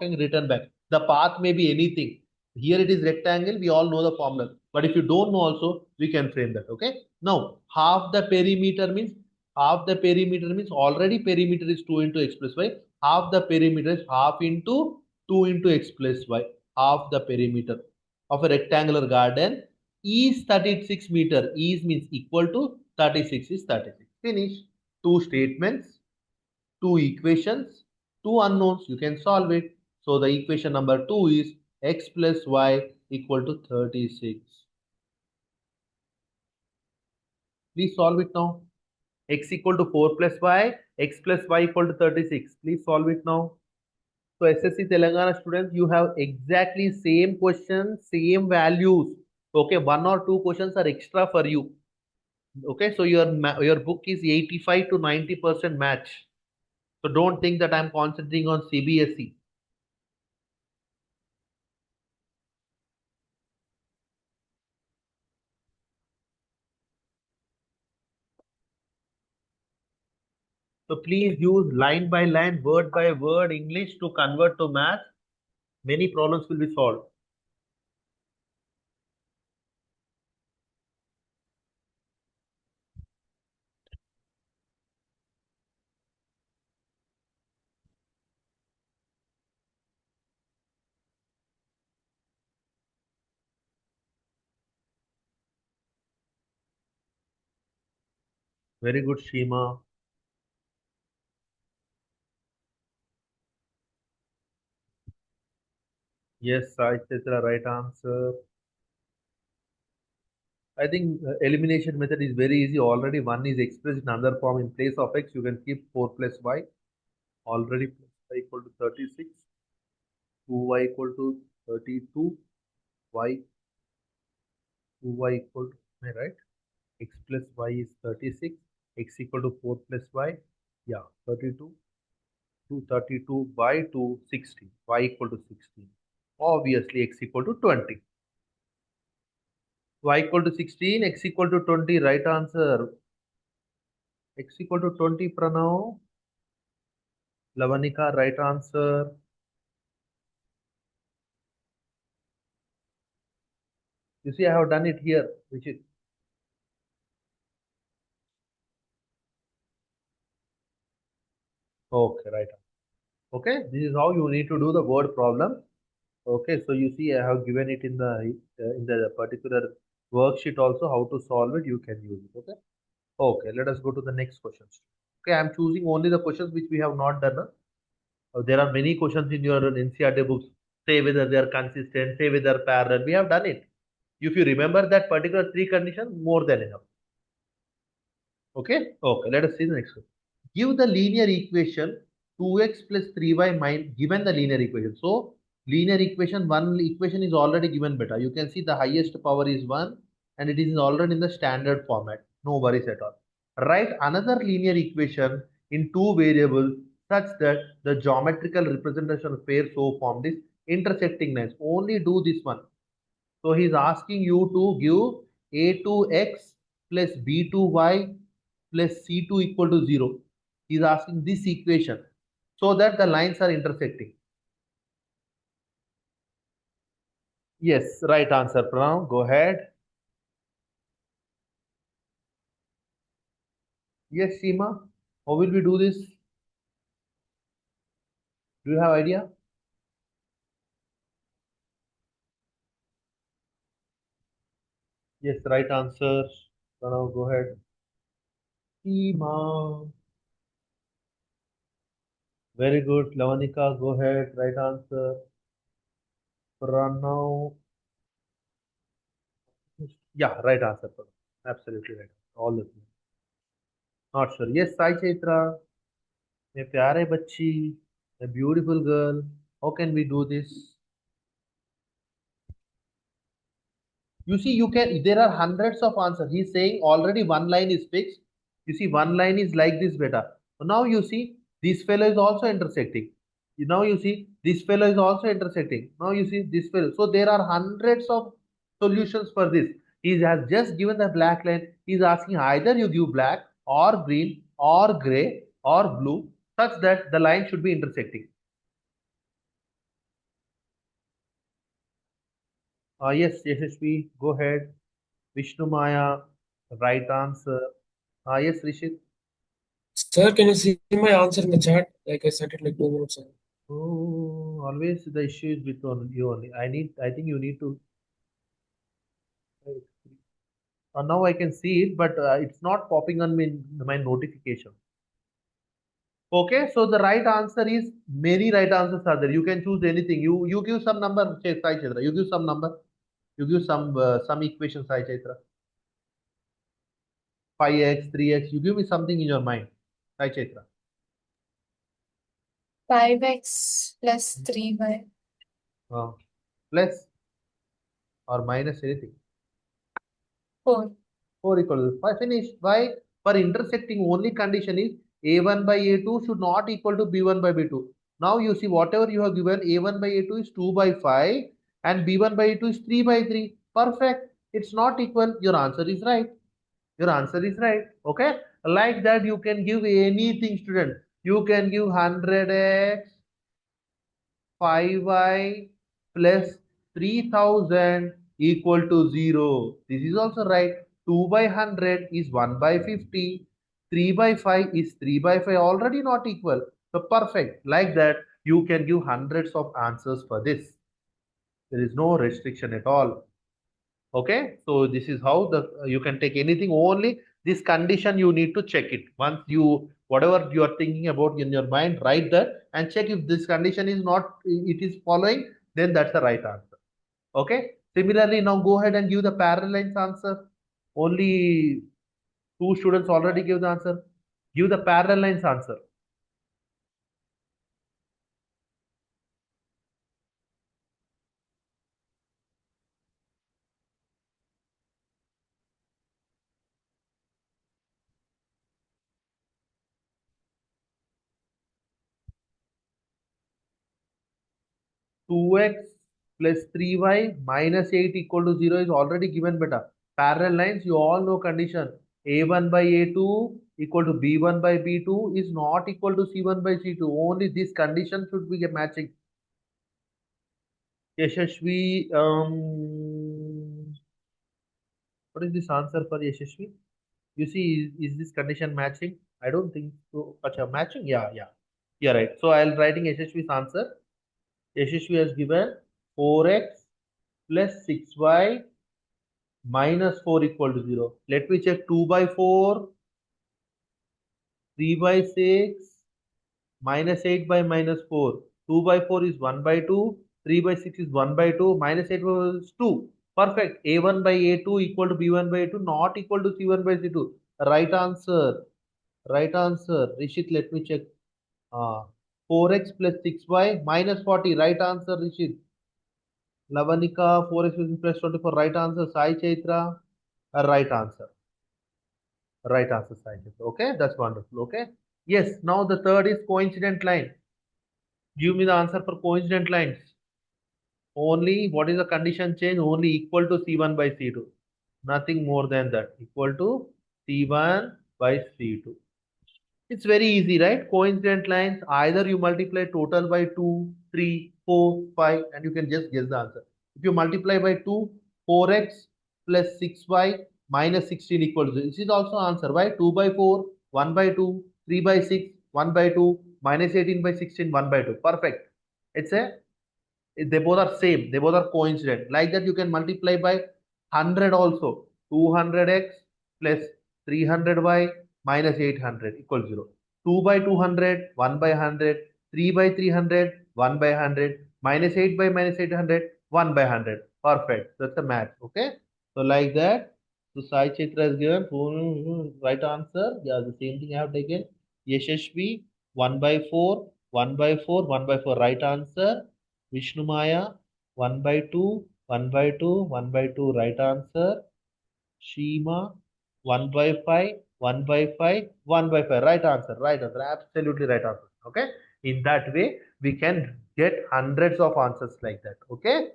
and return back. The path may be anything. Here it is rectangle. We all know the formula. But if you don't know also, we can frame that. Okay. Now, half the perimeter means already perimeter is 2 into x plus y. Half the perimeter is half into 2 into x plus y. Half the perimeter of a rectangular garden is 36 meter. Is means equal to 36 is 36. Finish. Two statements, two equations, two unknowns. You can solve it. So the equation number 2 is x plus y equal to 36. Please solve it now. X equal to 4 plus y, x plus y equal to 36. Please solve it now. So SSC Telangana students, you have exactly same questions, same values. Okay, one or two questions are extra for you. Okay, so your book is 85 to 90% match. So don't think that I'm concentrating on CBSE. So please use line by line, word by word English to convert to math. Many problems will be solved. Very good, Shima. Yes, Sai Chitra, right answer. I think elimination method is very easy. Already one is expressed in another form. In place of x, you can keep 4 plus y. Already plus y equal to 36. 2y equal to 32. Y 2y equal to, am I right? X plus y is 36. X equal to 4 plus y. Yeah, 32. 232 by 260. Y equal to 16. Obviously, x equal to 20. Y equal to 16, x equal to 20. Right answer. X equal to 20, Pranav. Lavanika, right answer. You see, I have done it here, which is okay, right. Okay, this is how you need to do the word problem. Okay, so you see, I have given it in the particular worksheet also how to solve it. You can use it. Okay. Okay, let us go to the next questions. Okay, I am choosing only the questions which we have not done. There are many questions in your NCERT books. Say whether they are consistent, say whether parallel. We have done it. If you remember that particular three conditions, more than enough. Okay. Okay. Let us see the next one. Give the linear equation 2x plus 3y minus given the linear equation. So linear equation, one equation is already given beta. You can see the highest power is 1 and it is already in the standard format. No worries at all. Write another linear equation in two variables such that the geometrical representation of pair so formed is intersecting lines. Only do this one. So he is asking you to give a2x plus b2y plus c2 equal to 0. He is asking this equation so that the lines are intersecting. Yes, right answer, Pranav. Go ahead. Yes, Seema. How will we do this? Do you have idea? Yes, right answer. Pranav, go ahead. Seema. Very good. Lavanika, go ahead. Right answer. Pranav. Yeah, right answer, Pranav. Absolutely right. All the three. Not sure. Yes, Sai Chaitra. A pyare bachchi, a beautiful girl. How can we do this? You see, you can. There are hundreds of answers. He's saying already one line is fixed. You see, one line is like this, beta. So now you see, this fellow is also intersecting. Now you see, this fellow is also intersecting. Now you see this fellow. So there are hundreds of solutions for this. He has just given the black line. He's asking either you give black or green or gray or blue, such that the line should be intersecting. Yes, Yashasvi, go ahead. Vishnu Maya, right answer. Yes, Rishit. Sir, can you see my answer in the chat? Like I sent it like 2 minutes ago. Oh, always the issue is with you only. I think you need to. Now I can see it, but it's not popping on my notification. Okay, so the right answer is many right answers are there. You can choose anything. You give some number, Sai Chitra. You give some number. You give some equation, Sai Chaitra. 5x, 3x. You give me something in your mind, Sai Chaitra. 5x plus 3y. Plus or minus anything. 4. 4 equal to 5. Finish. Why? For intersecting, only condition is a1 by a2 should not equal to b1 by b2. Now you see whatever you have given, a1 by a2 is 2 by 5 and b1 by a2 is 3 by 3. Perfect. It's not equal. Your answer is right. Your answer is right. Okay. Like that, you can give anything, student. You can give 100x 5y plus 3000 equal to 0. This is also right. 2 by 100 is 1 by 50. 3 by 5 is 3 by 5 already not equal. So perfect. Like that, you can give hundreds of answers for this. There is no restriction at all. Okay. So this is how the you can take anything, only this condition you need to check it. Once you whatever you are thinking about in your mind, write that and check if this condition is not it is following, then that's the right answer. Okay. Similarly, now go ahead and give the parallel lines answer. Only two students already give the answer. Give the parallel lines answer. 2x plus 3y minus 8 equal to 0 is already given beta. Parallel lines, you all know condition. A1 by A2 equal to B1 by B2 is not equal to C1 by C2. Only this condition should be matching. Yashashvi, what is this answer for Yashashvi? You see, is this condition matching? I don't think so. Acha, matching? Yeah. You're right. So I'll writing Yashashvi's answer. Yashashvi has given 4x plus 6y minus 4 equal to 0. Let me check 2 by 4, 3 by 6, minus 8 by minus 4. 2 by 4 is 1 by 2, 3 by 6 is 1 by 2, minus 8 is 2. Perfect. A1 by A2 equal to B1 by A2, not equal to C1 by C2. Right answer. Right answer. Rishit, let me check. 4x plus 6y minus 40. Right answer, Rishit. Lavanika, 4x plus 24. Right answer. Sai Chaitra. Right answer. Right answer, Sai Chaitra. Okay, that's wonderful. Okay. Yes, now the third is coincident line. Give me the answer for coincident lines. Only, what is the condition change? Only equal to C1 by C2. Nothing more than that. Equal to C1 by C2. It's very easy, right? Coincident lines, either you multiply total by 2, 3, 4, 5, and you can just guess the answer. If you multiply by 2, 4x plus 6y minus 16 equals 0. This is also answer. Why? 2 by 4, 1 by 2, 3 by 6, 1 by 2, minus 18 by 16, 1 by 2. Perfect. They both are same. They both are coincident. Like that, you can multiply by 100 also. 200x plus 300y minus 800 equals 0. 2 by 200, 1 by 100, 3 by 300, 1 by 100, minus 8 by minus 800, 1 by 100. Perfect. That's the math. Okay. So like that. So Sai Chitra is given right answer. Yeah, the same thing I have taken. Yashashvi 1 by 4, 1 by 4, 1 by 4. Right answer. Vishnu Maya 1 by 2, 1 by 2, 1 by 2. Right answer. Shima 1 by 5, 1 by 5, 1 by 5. Right answer. Right answer. Absolutely right answer. Okay. In that way, we can get hundreds of answers like that. Okay.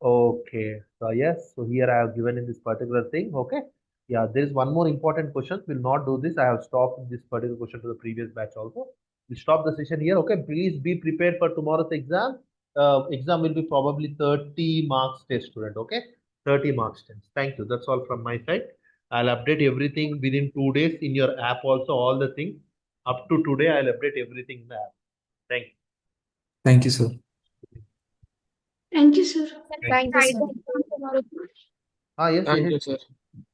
Okay. So yes. So here I have given in this particular thing. Okay. Yeah. There is one more important question. We'll not do this. I have stopped this particular question to the previous batch also. We'll stop the session here. Okay. Please be prepared for tomorrow's exam. Exam will be probably 30 marks test, student. Okay. 30 marks test. Thank you. That's all from my side. I'll update everything within 2 days in your app also. All the things up to today, I'll update everything in the app. Thank you. Thank you, sir. Thank you, sir. Thank you, sir. Yes. Thank you, sir.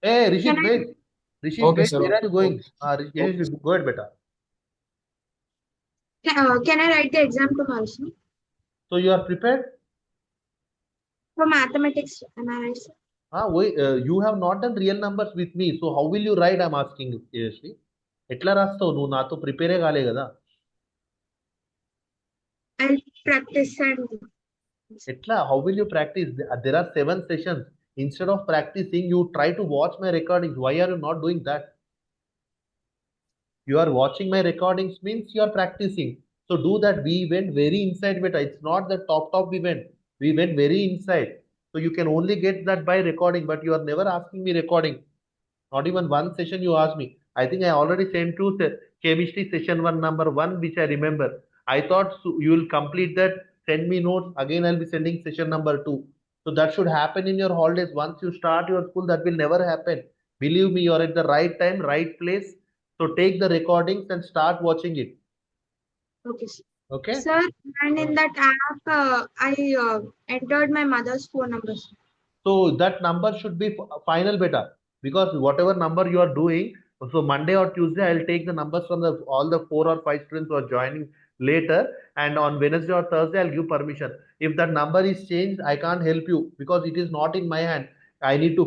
Hey, Rishit, Can I- wait. Rishit, Okay, wait. sir. Where are you going? Okay. Yes, go ahead, beta. Can I write the exam tomorrow, sir? So you are prepared? For mathematics, am I right, sir? You have not done real numbers with me. So how will you write? I'm asking you seriously. ఎట్లా రాస్తావు నువ్వు నాతో ప్రిపేరే కాలే కదా I'll practice and ఎట్లా how will you practice? There are 7 sessions. Instead of practicing, you try to watch my recordings. Why are you not doing that? You are watching my recordings means you are practicing. So do that. We went very inside, beta. It's not the top we went. We went very inside. So you can only get that by recording, but you are never asking me recording. Not even one session you asked me. I think I already sent to chemistry session 1 number 1, which I remember. I thought you will complete that, send me notes. Again, I'll be sending session number 2. So that should happen in your holidays. Once you start your school, that will never happen. Believe me, you're at the right time, right place. So take the recordings and start watching it. okay, sir. Okay? Sir, and in that app, I entered my mother's phone number, sir. So that number should be final beta, because whatever number you are doing, so Monday or Tuesday, I'll take the numbers from all the 4 or 5 students who are joining later, and on Wednesday or Thursday, I'll give permission. If that number is changed, I can't help you because it is not in my hand. I need to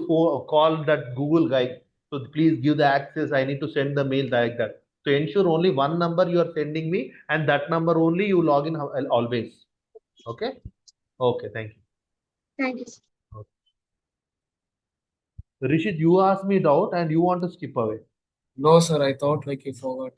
call that Google guy. So please give the access. I need to send the mail like that. So ensure only one number you are sending me, and that number only you log in always. Okay? Okay, thank you. Thank you, sir. Rishit, you asked me doubt and you want to skip away. No, sir. I thought like you forgot.